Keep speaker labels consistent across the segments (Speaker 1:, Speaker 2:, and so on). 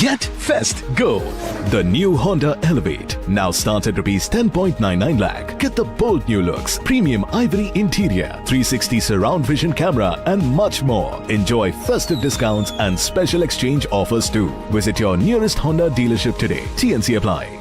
Speaker 1: Get Fest Go! The new Honda Elevate now starts at Rs 10.99 lakh. Get the bold new looks, premium ivory interior, 360 surround vision camera and much more. Enjoy festive discounts and special exchange offers too. Visit your nearest Honda dealership today. TNC apply.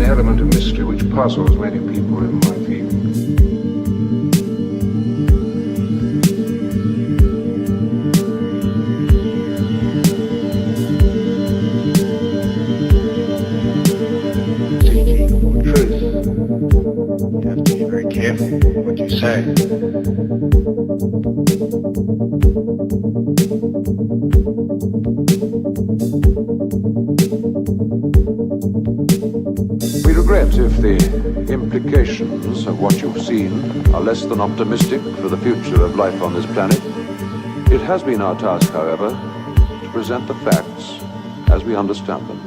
Speaker 2: Element of mystery which puzzles many people in my view.
Speaker 3: Seeking for truth, you have to be very careful what you say.
Speaker 2: We regret if the implications of what you've seen are less than optimistic for the future of life on this planet. It has been our task, however, to present the facts as we understand them.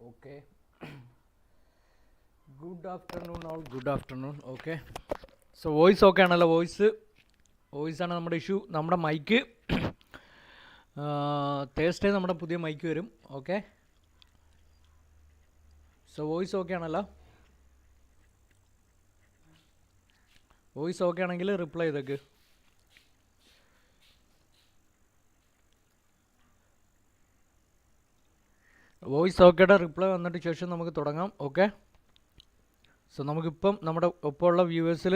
Speaker 4: Okay. Good afternoon all. Good afternoon. Okay. So voice okay ആണല്ലോ. Voice ആണ് നമ്മുടെ issue. നമ്മുടെ mic Thursday നമ്മുടെ പുതിയ mic വരും. Okay. So voice okay ആണല്ലോ. Voice okay ആണെങ്കിൽ reply ചെയ്തേക്ക്. വോയിസ് ഓക്കേയുടെ റിപ്ലൈ വന്നിട്ട് ശേഷം നമുക്ക് തുടങ്ങാം. ഓക്കെ. സോ നമുക്കിപ്പം നമ്മുടെ ഒപ്പമുള്ള വ്യൂവേഴ്സിൽ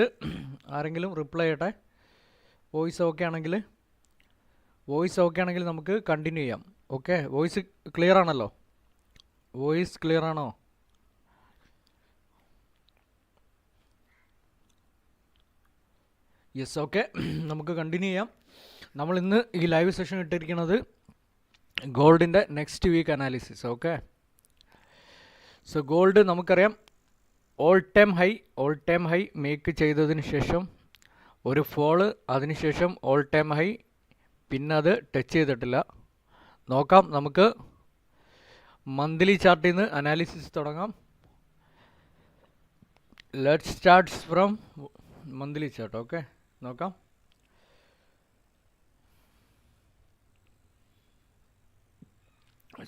Speaker 4: ആരെങ്കിലും റിപ്ലൈ ചെയ്യട്ടെ. വോയിസ് ഓക്കെ ആണെങ്കിൽ നമുക്ക് കണ്ടിന്യൂ ചെയ്യാം. ഓക്കെ. വോയിസ് ക്ലിയർ ആണല്ലോ. വോയിസ് ക്ലിയർ ആണോ? യെസ്. ഓക്കെ. നമുക്ക് കണ്ടിന്യൂ ചെയ്യാം. നമ്മൾ ഇന്ന് ഈ ലൈവ് സെഷൻ ഇട്ടിരിക്കുന്നത് ഗോൾഡിൻ്റെ next week analysis. Okay. So gold നമുക്കറിയാം ഓൾ ടൈം ഹൈ മേക്ക് ചെയ്തതിന് ശേഷം ഒരു ഫോള്, അതിനുശേഷം ഓൾ ടൈം ഹൈ, പിന്നെ അത് ടച്ച് ചെയ്തിട്ടില്ല. നോക്കാം. നമുക്ക് മന്ത്ലി ചാർട്ടിൽ നിന്ന് അനാലിസിസ് തുടങ്ങാം. Let's starts from monthly chart. Okay. നോക്കാം.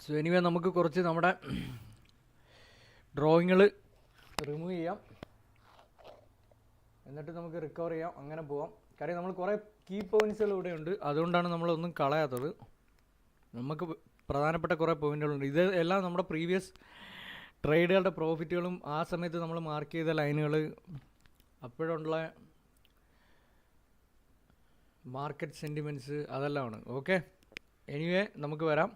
Speaker 4: സോ എനിവേ നമുക്ക് കുറച്ച് നമ്മുടെ ഡ്രോയിങ്ങൾ റിമൂവ് ചെയ്യാം, എന്നിട്ട് നമുക്ക് റിക്കവർ ചെയ്യാം. അങ്ങനെ പോവാം. കാര്യം നമ്മൾ കുറേ കീ പോയിൻറ്റ്സുകൾ ഇവിടെ ഉണ്ട്, അതുകൊണ്ടാണ് നമ്മളൊന്നും കളയാത്തത്. നമുക്ക് പ്രധാനപ്പെട്ട കുറേ പോയിൻറ്റുകളുണ്ട്. ഇത് എല്ലാം നമ്മുടെ പ്രീവിയസ് ട്രേഡുകളുടെ പ്രോഫിറ്റുകളും ആ സമയത്ത് നമ്മൾ മാർക്ക് ചെയ്ത ലൈനുകൾ, അപ്പോഴുള്ള മാർക്കറ്റ് സെൻറ്റിമെൻറ്റ്സ്, അതെല്ലാമാണ്. ഓക്കെ. എനിവേ നമുക്ക് വരാം.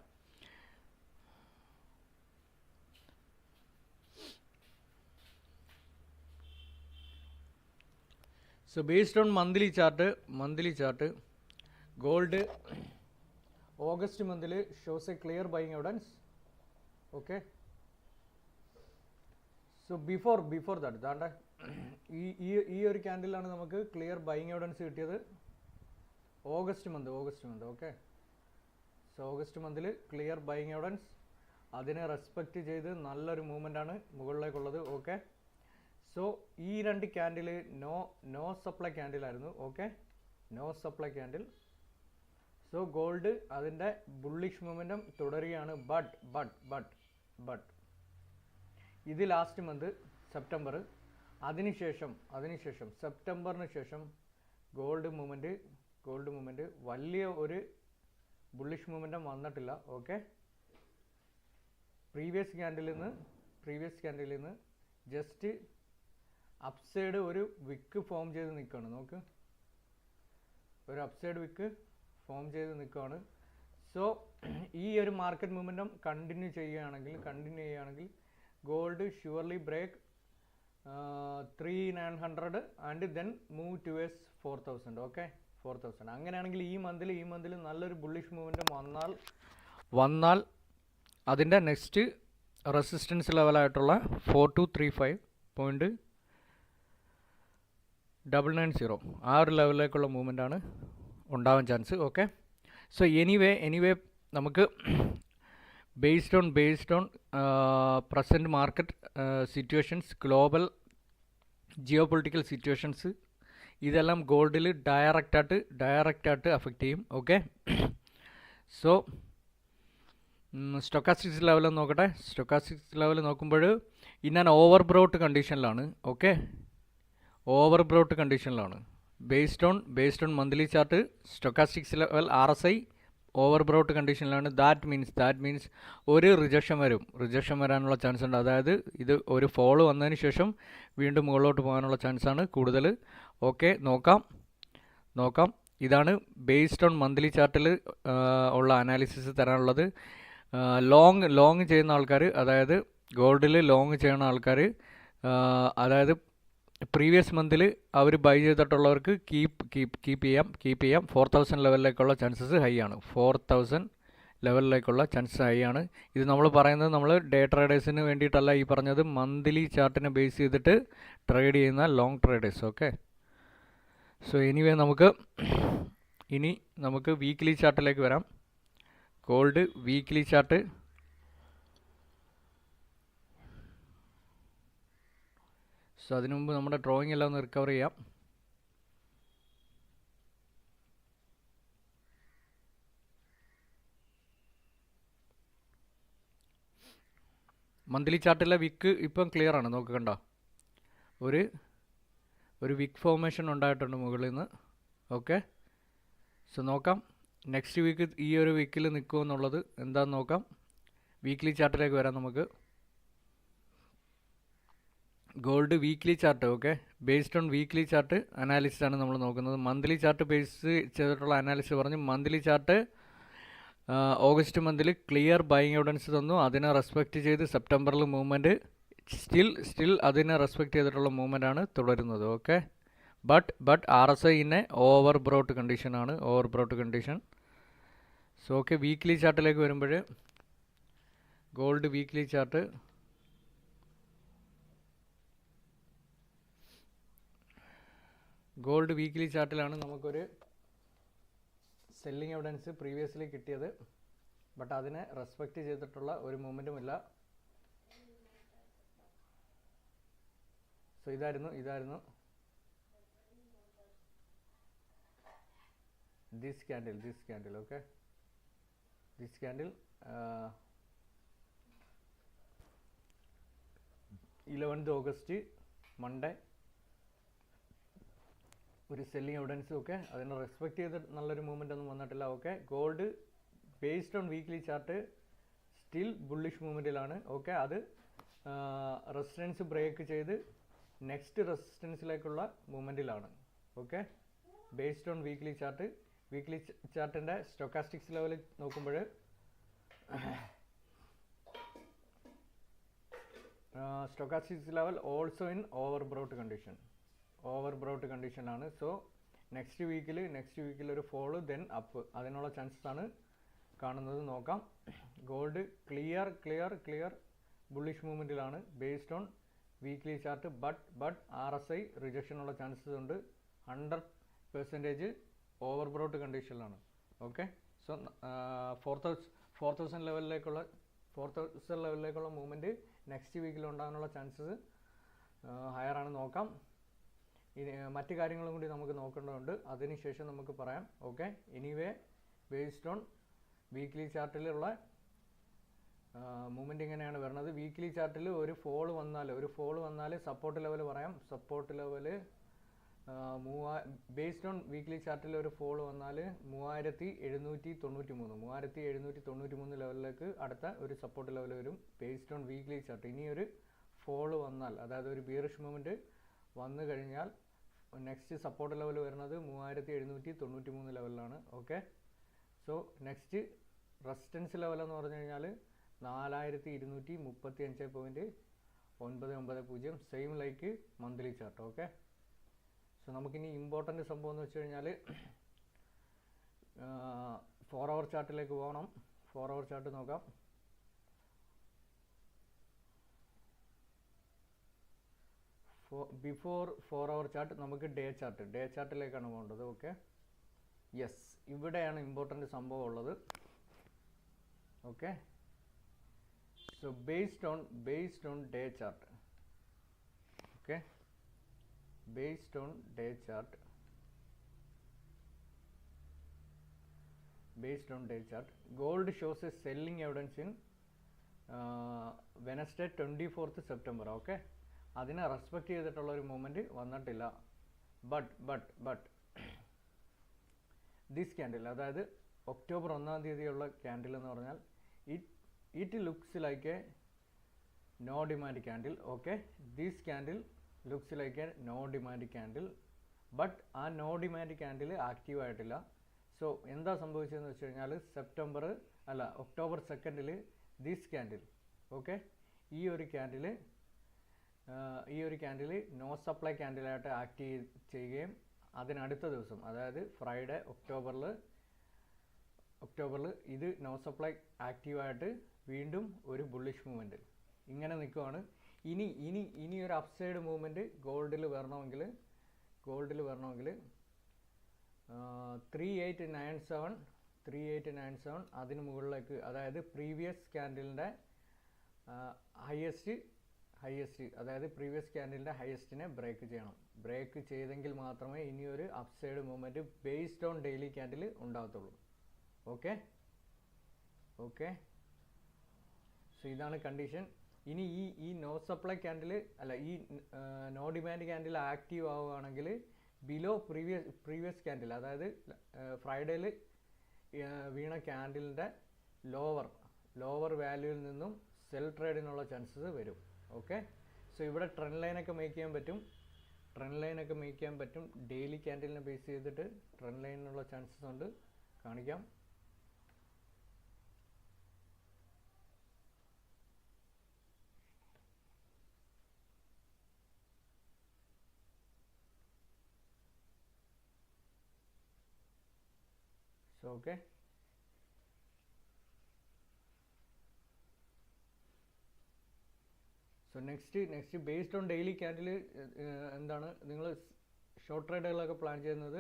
Speaker 4: So based on monthly chart, gold August month shows a clear buying evidence. Okay. So before that, ഈ ഒരു ക്യാൻഡിലാണ് നമുക്ക് ക്ലിയർ ബൈയിങ് എവിഡൻസ് കിട്ടിയത്. August month. Okay. So August മന്തിൽ ക്ലിയർ ബൈയിങ് എവിഡൻസ്, അതിനെ respect ചെയ്ത് നല്ലൊരു മൂവ്മെൻ്റ് ആണ് മുകളിലേക്കുള്ളത്. ഓക്കെ. സോ ഈ രണ്ട് ക്യാൻഡിൽ നോ സപ്ലൈ ക്യാൻഡിലായിരുന്നു. Okay. No supply candle. So gold അതിൻ്റെ ബുള്ളിഷ് മൊമെൻറ്റം തുടരുകയാണ്. ബട്ട് ഇത് ലാസ്റ്റ് മന്ത് സെപ്റ്റംബർ, അതിനുശേഷം സെപ്റ്റംബറിന് ശേഷം ഗോൾഡ് മൂവ്മെൻറ്റ് വലിയ ഒരു ബുള്ളിഷ് മൂവ്മെൻറ്റം വന്നിട്ടില്ല. ഓക്കെ, പ്രീവിയസ് ക്യാൻഡിൽ നിന്ന് ജസ്റ്റ് അപ്സൈഡ് ഒരു വിക്ക് ഫോം ചെയ്ത് നിൽക്കുകയാണ്. നോക്ക്, ഒരു അപ്സൈഡ് വിക്ക് ഫോം ചെയ്ത് നിൽക്കുകയാണ്. സോ ഈ ഒരു മാർക്കറ്റ് മൂവ്മെൻറ്റം കണ്ടിന്യൂ ചെയ്യുകയാണെങ്കിൽ gold surely break 3900 and then move towards 4000. Okay, 4000. അങ്ങനെയാണെങ്കിൽ ഈ മന്തിൽ നല്ലൊരു ബുള്ളിഷ് മൂവ്മെൻറ്റം വന്നാൽ അതിൻ്റെ നെക്സ്റ്റ് റെസിസ്റ്റൻസ് ലെവലായിട്ടുള്ള 4235.990 ആ ഒരു ലെവലിലേക്കുള്ള മൂവ്മെൻറ്റാണ് ഉണ്ടാവാൻ ചാൻസ്. ഓക്കെ, സോ എനിവേ നമുക്ക് based on present market situations, global geopolitical situations, ഇതെല്ലാം ഗോൾഡിൽ ഡയറക്റ്റായിട്ട് അഫക്റ്റ് ചെയ്യും. ഓക്കെ, സോ സ്റ്റൊക്കാസ്റ്റിക്സ് ലെവൽ നോക്കട്ടെ. സ്റ്റൊക്കാസ്റ്റിക്സ് ലെവൽ നോക്കുമ്പോൾ ഇന്ന ഓവർബ്രോട്ട് കണ്ടീഷനിലാണ്. ഓക്കെ, ഓവർബ്രോട്ട് കണ്ടീഷനിലാണ്. based on monthly chart stochastics level RSI overbought കണ്ടീഷനിലാണ്. ദാറ്റ് മീൻസ് ഒരു റിജക്ഷൻ വരാനുള്ള ചാൻസ് ഉണ്ട്. അതായത് ഇത് ഒരു ഫോള് വന്നതിന് ശേഷം വീണ്ടും മുകളിലോട്ട് പോകാനുള്ള ചാൻസാണ് കൂടുതൽ. ഓക്കെ, നോക്കാം. ഇതാണ് ബേസ്ഡ് ഓൺ മന്ത്ലി ചാർട്ടിൽ ഉള്ള അനാലിസിസ് തരാനുള്ളത്. ലോങ് ചെയ്യുന്ന ആൾക്കാർ, അതായത് ഗോൾഡിൽ ലോങ് ചെയ്യുന്ന ആൾക്കാർ, അതായത് പ്രീവിയസ് മന്തിൽ അവർ ബൈ ചെയ്തിട്ടുള്ളവർക്ക് കീപ്പ് ചെയ്യാം. 4000 ലെവലിലേക്കുള്ള ചാൻസസ് ഹൈ ആണ്. 4000 ലെവലിലേക്കുള്ള ചാൻസസ് ഹൈ ആണ്. ഇത് നമ്മൾ പറയുന്നത് നമ്മൾ ഡേ ട്രേഡേഴ്സിന് വേണ്ടിയിട്ടല്ല ഈ പറഞ്ഞത്, മന്ത്ലി ചാർട്ടിനെ ബേസ് ചെയ്തിട്ട് ട്രേഡ് ചെയ്യുന്ന long traders. Okay, so anyway നമുക്ക് വീക്ക്ലി ചാർട്ടിലേക്ക് വരാം. Gold weekly chart. സോ അതിനു മുമ്പ് നമ്മുടെ ഡ്രോയിങ് എല്ലാം ഒന്ന് റിക്കവർ ചെയ്യാം. മന്ത്ലി ചാർട്ടിലെ വിക്ക് ഇപ്പം ക്ലിയർ ആണ്. നോക്ക്, കണ്ടോ, ഒരു വിക്ക് ഫോർമേഷൻ ഉണ്ടായിട്ടുണ്ട് മുകളിൽ നിന്ന്. ഓക്കെ, സോ നോക്കാം നെക്സ്റ്റ് വീക്ക് ഈ ഒരു വീക്കിൽ നിൽക്കുമോ എന്നുള്ളത് എന്താണെന്ന് നോക്കാം. വീക്ക്ലി ചാർട്ടിലേക്ക് വരാം നമുക്ക്. Gold weekly chart. Okay, based on weekly chart analysis ആണ് നമ്മൾ നോക്കുന്നത്. മന്ത്ലി ചാർട്ട് ബേസ് ചെയ്തിട്ടുള്ള അനാലിസിസ് പറഞ്ഞു. മന്ത്ലി ചാർട്ട് ഓഗസ്റ്റ് മന്തിൽ ക്ലിയർ ബൈങ് എവിഡൻസ് തന്നു. അതിനെ റെസ്പെക്റ്റ് ചെയ്ത് സെപ്റ്റംബറിൽ മൂവ്മെൻറ്റ് സ്റ്റിൽ അതിനെ റെസ്പെക്റ്റ് ചെയ്തിട്ടുള്ള മൂവ്മെൻ്റ് ആണ് തുടരുന്നത്. ഓക്കെ, ബട്ട് RSI ഇന്നെ ഓവർബ്രോട്ട് കണ്ടീഷനാണ്. സോ ഓക്കെ, വീക്ക്ലി ചാർട്ടിലേക്ക് വരുമ്പോൾ gold weekly chart. Gold weekly ചാർട്ടിലാണ് നമുക്കൊരു സെല്ലിംഗ് എവിഡൻസ് പ്രീവിയസ്ലി കിട്ടിയത്. ബട്ട് അതിനെ റെസ്പെക്റ്റ് ചെയ്തിട്ടുള്ള ഒരു മൂവ്മെൻറ്റും ഇല്ല. സോ ഇതായിരുന്നു this candle. Okay, this candle 11th August Monday ഒരു സെല്ലിംഗ് എവിഡൻസ്. ഓക്കെ, അതിനെ റെസ്പെക്റ്റ് ചെയ്ത് നല്ലൊരു മൂവ്മെൻ്റ് ഒന്നും വന്നിട്ടില്ല. Okay, gold based on weekly chart still bullish മൂവ്മെൻറ്റിലാണ്. ഓക്കെ, അത് റെസിസ്റ്റൻസ് ബ്രേക്ക് ചെയ്ത് നെക്സ്റ്റ് റെസിസ്റ്റൻസിലേക്കുള്ള മൂവ്മെൻറ്റിലാണ്. ഓക്കെ, ബേസ്ഡ് ഓൺ വീക്ക്ലി ചാർട്ടിൻ്റെ സ്റ്റൊക്കാസ്റ്റിക്സ് ലെവലിൽ നോക്കുമ്പോൾ stochastics level also in overbought കണ്ടീഷനാണ്. സോ നെക്സ്റ്റ് വീക്കിൽ ഒരു ഫോള് ദെൻ അപ്പ് അതിനുള്ള ചാൻസസ് ആണ് കാണുന്നത്. നോക്കാം. ഗോൾഡ് ക്ലിയർ ബുള്ളിഷ് മൂവ്മെൻറ്റിലാണ് based on weekly chart. But RSI റിജക്ഷനുള്ള ചാൻസസ് ഉണ്ട്. 100% ഓവർബ്രോട്ട് കണ്ടീഷനിലാണ്. ഓക്കെ, സോ 4000 ലെവലിലേക്കുള്ള മൂവ്മെൻറ്റ് നെക്സ്റ്റ് വീക്കിൽ ഉണ്ടാകാനുള്ള ചാൻസസ് ഹയർ ആണ്. നോക്കാം. ഇനി മറ്റു കാര്യങ്ങളും കൂടി നമുക്ക് നോക്കേണ്ടതുണ്ട്, അതിനുശേഷം നമുക്ക് പറയാം. Okay, anyway based on weekly ചാർട്ടിലുള്ള മൂവ്മെൻറ്റ് ഇങ്ങനെയാണ് വരുന്നത്. വീക്ക്ലി ചാർട്ടിൽ ഒരു ഫോൾ വന്നാൽ സപ്പോർട്ട് ലെവൽ പറയാം. Support level based on weekly ചാർട്ടിൽ ഒരു ഫോൾ വന്നാൽ 3793 ലെവലിലേക്ക് അടുത്ത ഒരു സപ്പോർട്ട് ലെവൽ വരും ബേസ്ഡ് ഓൺ വീക്ക്ലി ചാർട്ട്. ഇനി ഒരു ഫോൾ വന്നാൽ, അതായത് ഒരു ബിയറിഷ് മൂവ്മെൻറ്റ് വന്നു കഴിഞ്ഞാൽ നെക്സ്റ്റ് സപ്പോർട്ട് ലെവൽ വരുന്നത് 3793 ലെവലിലാണ്. Okay, so next resistance level എന്ന് പറഞ്ഞു കഴിഞ്ഞാൽ 4235.990, same like monthly chart. Okay, so നമുക്കിനി ഇമ്പോർട്ടൻ്റ് സംഭവം എന്ന് വെച്ച് കഴിഞ്ഞാൽ 4 അവർ ചാർട്ടിലേക്ക് പോകണം. 4 അവർ ചാർട്ട് നോക്കാം. ബിഫോർ 4 അവർ ചാർട്ട് നമുക്ക് ഡേ ചാർട്ടിലേക്കാണ് പോകേണ്ടത്. ഓക്കെ, യെസ്, ഇവിടെയാണ് ഇമ്പോർട്ടൻ്റ് സംഭവം ഉള്ളത്. Okay, so based on day chart. Okay, based on day chart, gold shows a selling evidence in Wednesday 24th September. Okay, അതിനെ റെസ്പെക്റ്റ് ചെയ്തിട്ടുള്ള ഒരു മൂവ്മെൻറ്റ് വന്നിട്ടില്ല. ബട്ട് ദിസ് ക്യാൻഡിൽ, അതായത് ഒക്ടോബർ 1-ാം തീയതിയുള്ള ക്യാൻഡിൽ എന്ന് പറഞ്ഞാൽ it looks like a no demand candle. Okay, this candle looks like a no demand candle, but ആ നോ ഡിമാൻഡ് ക്യാൻഡിൽ ആക്റ്റീവ് ആയിട്ടില്ല. സോ എന്താ സംഭവിച്ചതെന്ന് വെച്ച് കഴിഞ്ഞാൽ ഒക്ടോബർ 2 ദിസ് ക്യാൻഡിൽ, ഓക്കെ, ഈ ഒരു ക്യാൻഡിൽ നോ സപ്ലൈ ക്യാൻഡിലായിട്ട് ആക്റ്റീവ് ചെയ്യുകയും അതിനടുത്ത ദിവസം, അതായത് ഫ്രൈഡേ ഒക്ടോബറിൽ ഇത് നോ സപ്ലൈ ആക്റ്റീവായിട്ട് വീണ്ടും ഒരു ബുള്ളിഷ് മൂവ്മെൻറ്റ് ഇങ്ങനെ നിൽക്കുവാണ്. ഇനി ഒരു അപ്സൈഡ് മൂവ്മെൻറ്റ് ഗോൾഡിൽ വരണമെങ്കിൽ 3897 അതിന് മുകളിലേക്ക്, അതായത് പ്രീവിയസ് ക്യാൻഡിലിൻ്റെ ഹയസ്റ്റ്, അതായത് പ്രീവിയസ് ക്യാൻഡിലിൻ്റെ ഹയസ്റ്റിനെ ബ്രേക്ക് ചെയ്യണം. ബ്രേക്ക് ചെയ്തെങ്കിൽ മാത്രമേ ഇനിയൊരു upside movement based on daily candle ഉണ്ടാകത്തുള്ളൂ. ഓക്കെ, സോ ഇതാണ് കണ്ടീഷൻ. ഇനി ഈ നോ സപ്ലൈ ക്യാൻഡിൽ ഈ നോ ഡിമാൻഡ് ക്യാൻഡിൽ ആക്റ്റീവ് ആവുകയാണെങ്കിൽ ബിലോ പ്രീവിയസ് ക്യാൻഡിൽ, അതായത് ഫ്രൈഡേയിൽ വീണ ക്യാൻഡിലിൻ്റെ ലോവർ വാല്യൂവിൽ നിന്നും സെൽ ട്രേഡിനുള്ള ചാൻസസ് വരും. ഓക്കെ, സോ ഇവിടെ ട്രെൻഡ് ലൈനൊക്കെ മേക്ക് ചെയ്യാൻ പറ്റും. ഡെയിലി ക്യാൻഡിലിനെ ബേസ് ചെയ്തിട്ട് ട്രെൻഡ് ലൈനിനുള്ള ചാൻസസ് ഉണ്ട്, കാണിക്കാം. So okay, so next based on daily candle എന്താണ് നിങ്ങൾ ഷോർട്ട് ട്രേഡുകളൊക്കെ പ്ലാൻ ചെയ്യുന്നത്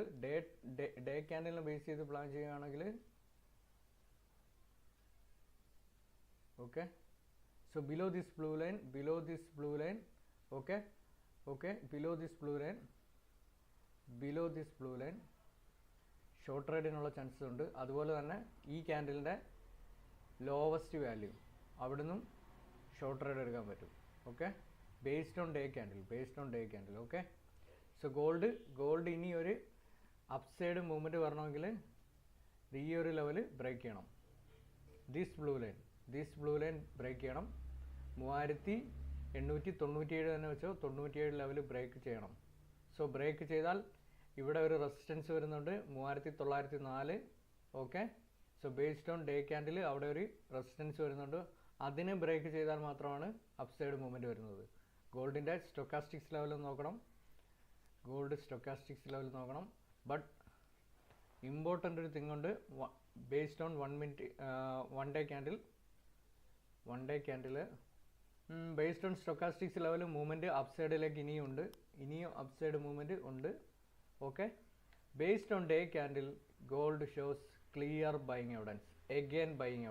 Speaker 4: ഡേ ക്യാൻഡിലിനെ ബേസ് ചെയ്ത് പ്ലാൻ ചെയ്യുകയാണെങ്കിൽ okay, so below this blue line okay, below this blue line short ട്രേഡിനുള്ള ചാൻസസ് ഉണ്ട്. അതുപോലെ തന്നെ ഈ ക്യാൻഡിലിൻ്റെ ലോവസ്റ്റ് വാല്യൂ അവിടെ നിന്നും ഷോർട്ട് ട്രേഡ് എടുക്കാൻ പറ്റും. Okay, based on day candle. Okay, so gold ഇനി ഒരു അപ്സൈഡ് മൂവ്മെൻറ്റ് വരണമെങ്കിൽ ഈ ഒരു ലെവൽ ബ്രേക്ക് ചെയ്യണം. ദിസ് ബ്ലൂ ലൈൻ ബ്രേക്ക് ചെയ്യണം. 3897 തന്നെ വെച്ചോ, 97 ലെവൽ ബ്രേക്ക് ചെയ്യണം. സോ ബ്രേക്ക് ചെയ്താൽ ഇവിടെ ഒരു റെസിസ്റ്റൻസ് വരുന്നുണ്ട് 3904. Okay, so based on day candle അവിടെ ഒരു റെസിസ്റ്റൻസ് വരുന്നുണ്ട്. അതിനെ ബ്രേക്ക് ചെയ്താൽ മാത്രമാണ് അപ്സൈഡ് മൂവ്മെൻറ്റ് വരുന്നത്. ഗോൾഡിൻ്റെ സ്റ്റൊക്കാസ്റ്റിക്സ് ലെവൽ നോക്കണം. ബട്ട് ഇമ്പോർട്ടൻ്റ് ഒരു തിങ് ഉണ്ട്. Based on 1 day candle based on stochastics level movement അപ്സൈഡിലേക്ക് ഇനിയും അപ്സൈഡ് മൂവ്മെൻറ്റ് ഉണ്ട്. Okay, based on day candle gold shows clear buying evidence, again buying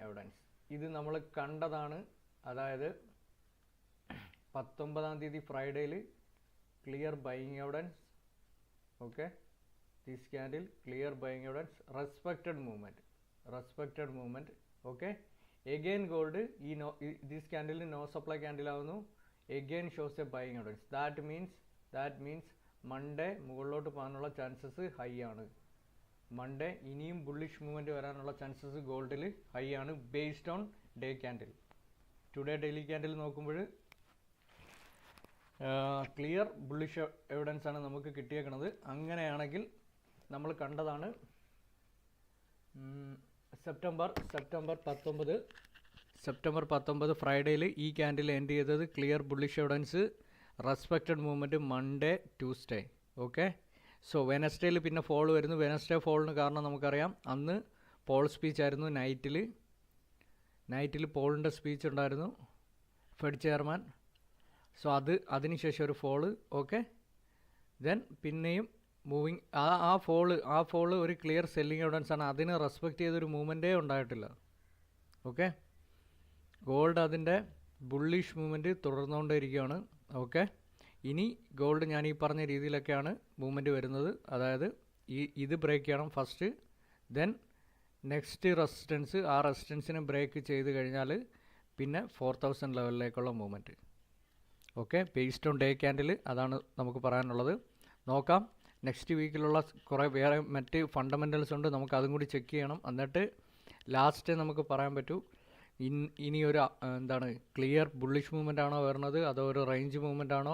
Speaker 4: evidence. ഇത് നമ്മൾ കണ്ടതാണ്. അതായത് 19-ാം തീയതി ഫ്രൈഡേയിൽ clear buying evidence. Okay, this candle clear buying evidence, respected movement, okay. Again gold this candle no supply candle ആവുന്നു, again shows a buying evidence. That means Monday മുകളിലോട്ട് പോകാനുള്ള ചാൻസസ് ഹൈ ആണ്. മൺഡേ ഇനിയും ബുള്ളിഷ് മൂവ്മെൻറ്റ് വരാനുള്ള chances ഗോൾഡിൽ high ആണ് based on day candle. Today daily candle നോക്കുമ്പോൾ clear bullish evidence ആണ് നമുക്ക് കിട്ടിയേക്കുന്നത്. അങ്ങനെയാണെങ്കിൽ നമ്മൾ കണ്ടതാണ് സെപ്റ്റംബർ 19 ഫ്രൈഡേയിൽ ഈ ക്യാൻഡിൽ എൻഡ് ചെയ്തത് clear bullish evidence, respected movement Monday Tuesday. Okay. So വെനസ്ഡേയിൽ പിന്നെ ഫോൾ വരുന്നു. വെനസ്ഡേ ഫോളിന് കാരണം നമുക്കറിയാം, അന്ന് പോൾ സ്പീച്ച് ആയിരുന്നു. നൈറ്റിൽ പോളിൻ്റെ സ്പീച്ച് ഉണ്ടായിരുന്നു, ഫെഡ് ചെയർമാൻ. സോ അതിനുശേഷം ഒരു ഫോള്. ഓക്കെ. ദെൻ പിന്നെയും മൂവിങ് ആ ഫോള് ഒരു ക്ലിയർ സെല്ലിംഗ് എവിഡൻസ് ആണ്. അതിനെ റെസ്പെക്റ്റ് ചെയ്തൊരു മൂവ്മെൻറ്റേ ഉണ്ടായിട്ടില്ല. ഓക്കെ. ഗോൾഡ് അതിൻ്റെ ബുള്ളിഷ് മൂവ്മെൻറ്റ് തുടർന്നുകൊണ്ടേയിരിക്കുകയാണ്. ഓക്കെ. ഇനി ഗോൾഡ് ഞാൻ ഈ പറഞ്ഞ രീതിയിലൊക്കെയാണ് മൂവ്മെൻറ്റ് വരുന്നത്. അതായത് ഇത് ബ്രേക്ക് ചെയ്യണം ഫസ്റ്റ്, ദെൻ നെക്സ്റ്റ് റെസിസ്റ്റൻസ്, ആ റെസിസ്റ്റൻസിനെ ബ്രേക്ക് ചെയ്ത് കഴിഞ്ഞാൽ പിന്നെ 4000 ലെവലിലേക്കുള്ള movement. Okay. Based on day candle അതാണ് നമുക്ക് പറയാനുള്ളത്. നോക്കാം. നെക്സ്റ്റ് വീക്കിലുള്ള കുറേ വേറെ മറ്റ് ഫണ്ടമെൻ്റൽസ് ഉണ്ട്, നമുക്ക് അതും കൂടി ചെക്ക് ചെയ്യണം. എന്നിട്ട് ലാസ്റ്റ് നമുക്ക് പറയാൻ പറ്റൂ ഇനി ഒരു ക്ലിയർ ബുള്ളിഷ് മൂവ്മെൻ്റ് ആണോ വരുന്നത്, അതോ ഒരു റേഞ്ച് മൂവ്മെൻ്റ് ആണോ,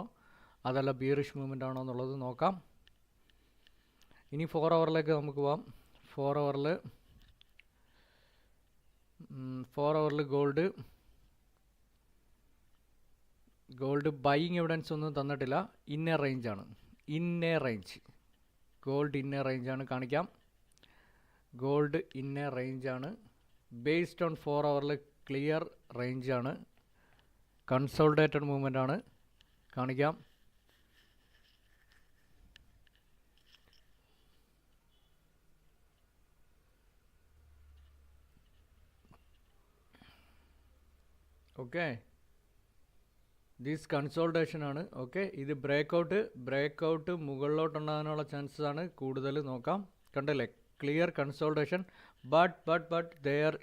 Speaker 4: അതല്ല ബിയറിഷ് മൂവ്മെൻ്റ് ആണോ എന്നുള്ളത് നോക്കാം. ഇനി 4 ഹവറിലേക്ക് നമുക്ക് പോവാം. 4 ഹവറിൽ ഗോൾഡ് ബൈയിങ് എവിഡൻസ് ഒന്നും തന്നിട്ടില്ല. ഇന്നേ റേഞ്ചാണ്. ഗോൾഡ് ഇന്നേ റേഞ്ചാണ് കാണിക്കാം. ഗോൾഡ് ഇന്നേ റേഞ്ചാണ്. ബേസ്ഡ് ഓൺ 4 ഹവറിൽ ക്ലിയർ റേഞ്ചാണ്. കൺസോൾട്ടേറ്റഡ് മൂവ്മെൻ്റ് ആണ് കാണിക്കാം. ഓക്കെ. ദിസ് കൺസോൾട്ടേഷൻ ആണ്. ഓക്കെ. ഇത് ബ്രേക്കൗട്ട് മുകളിലോട്ടുണ്ടാകാനുള്ള ചാൻസസ് ആണ് കൂടുതൽ. നോക്കാം. കണ്ടല്ലേ, clear consultation. But there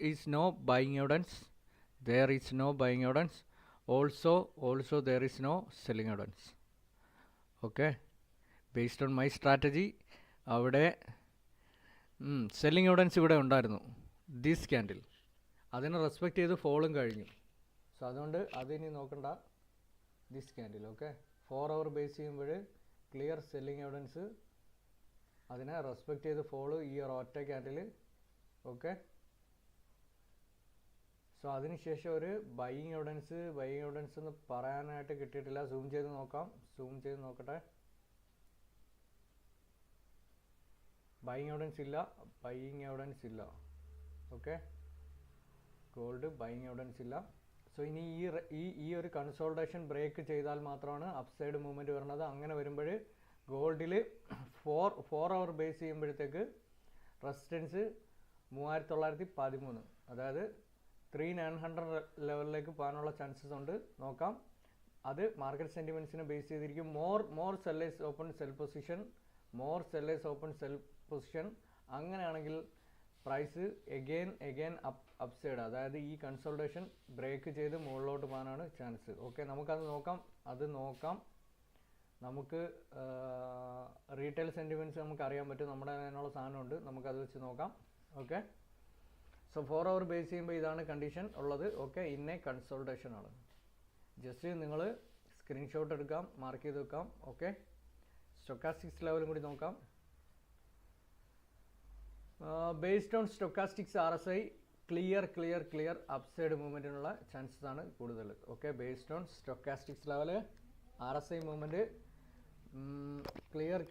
Speaker 4: is no buying evidence. Also there is no selling evidence. Okay. Based on my strategy അവിടെ സെല്ലിംഗ് എവിഡൻസ് ഇവിടെ ഉണ്ടായിരുന്നു. ദിസ് ക്യാൻഡിൽ അതിനെ റെസ്പെക്റ്റ് ചെയ്ത് ഫോളും കഴിഞ്ഞു. സോ അതുകൊണ്ട് അതിനി നോക്കണ്ട. This candle. Okay. 4 hour base ചെയ്യുമ്പോൾ ക്ലിയർ സെല്ലിംഗ് എവിഡൻസ്, അതിനെ റെസ്പെക്റ്റ് ചെയ്ത് ഫോളോ ഈ ഒറ്റ ക്യാൻഡിൽ. ഓക്കെ. സോ അതിനുശേഷം ഒരു ബൈയിങ് എവിഡൻസ് എന്ന് പറയാനായിട്ട് കിട്ടിയിട്ടില്ല. സൂം ചെയ്ത് നോക്കട്ടെ. ബൈയിങ് എവിഡൻസ് ഇല്ല. ഓക്കെ. ഗോൾഡ് ബൈയിങ് എവിഡൻസ് ഇല്ല. സോ ഇനി ഈ ഒരു കൺസോൾട്ടേഷൻ ബ്രേക്ക് ചെയ്താൽ മാത്രമാണ് അപ്സൈഡ് മൂവ്മെൻറ്റ് വരുന്നത്. അങ്ങനെ വരുമ്പോൾ ഗോൾഡിൽ 4 ഹവർ ബേസ് ചെയ്യുമ്പോഴത്തേക്ക് റെസിസ്റ്റൻസ് 3913, അതായത് 3900 ലെവലിലേക്ക് പോകാനുള്ള ചാൻസസ് ഉണ്ട്. നോക്കാം. അത് മാർക്കറ്റ് സെൻറ്റിമെൻറ്റ്സിനെ ബേസ് ചെയ്തിരിക്കും. More sellers open sell position. അങ്ങനെയാണെങ്കിൽ പ്രൈസ് എഗെയിൻ അപ്സൈഡ്, അതായത് ഈ കൺസോൾട്ടേഷൻ ബ്രേക്ക് ചെയ്ത് മുകളിലോട്ട് പോകാനാണ് ചാൻസ്. ഓക്കെ. നമുക്കത് നോക്കാം. നമുക്ക് റീറ്റെയിൽ സെൻറ്റിമെൻറ്റ്സ് നമുക്ക് അറിയാൻ പറ്റും. നമ്മുടെ അതിനുള്ള സാധനമുണ്ട്, നമുക്കത് വെച്ച് നോക്കാം. ഓക്കെ. സോ 4 ഹവർ ബേസ് ചെയ്യുമ്പോൾ ഇതാണ് കണ്ടീഷൻ ഉള്ളത്. ഓക്കെ. ഇന്നേ കൺസോൾട്ടേഷൻ ആണ്. ജസ്റ്റ് നിങ്ങൾ സ്ക്രീൻഷോട്ട് എടുക്കാം, മാർക്ക് ചെയ്ത് വെക്കാം. ഓക്കെ. സ്റ്റൊക്കാസ്റ്റിക്സ് ലെവലും കൂടി നോക്കാം. Based on stochastics RSI clear upside മൂവ്മെൻറ്റിനുള്ള ചാൻസസ് ആണ് കൂടുതൽ. Okay. Based on stochastics level RSI movement clear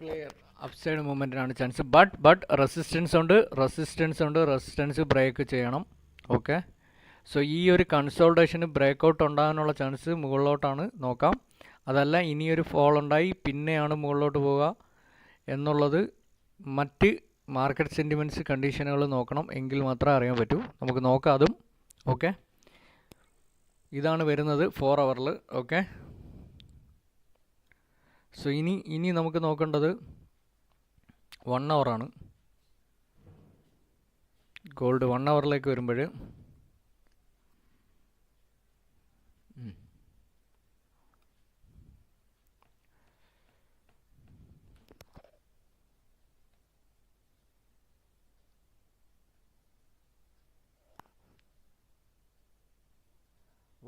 Speaker 4: upside മൂവ്മെൻറ്റിനാണ് ചാൻസ്. ബട്ട് റെസിസ്റ്റൻസ് ബ്രേക്ക് ചെയ്യണം. ഓക്കെ. സോ ഈ ഒരു കൺസോൾട്ടേഷന് ബ്രേക്കൗട്ട് ഉണ്ടാകാനുള്ള ചാൻസ് മുകളിലോട്ടാണ്. നോക്കാം. അതല്ല ഇനിയൊരു ഫോൾ ഉണ്ടായി പിന്നെയാണ് മുകളിലോട്ട് പോവുക എന്നുള്ളത് മറ്റ് മാർക്കറ്റ് സെൻറ്റിമെൻറ്റ്സ് കണ്ടീഷനുകൾ നോക്കണം, എങ്കിൽ മാത്രമേ അറിയാൻ പറ്റൂ. നമുക്ക് നോക്കാം അതും. ഓക്കെ. ഇതാണ് വരുന്നത് 4 ഹവറിൽ. ഓക്കെ. സോ ഇനി നമുക്ക് നോക്കേണ്ടത് 1 ഹവറാണ്. ഗോൾഡ് 1 ഹവറിലേക്ക് വരുമ്പോൾ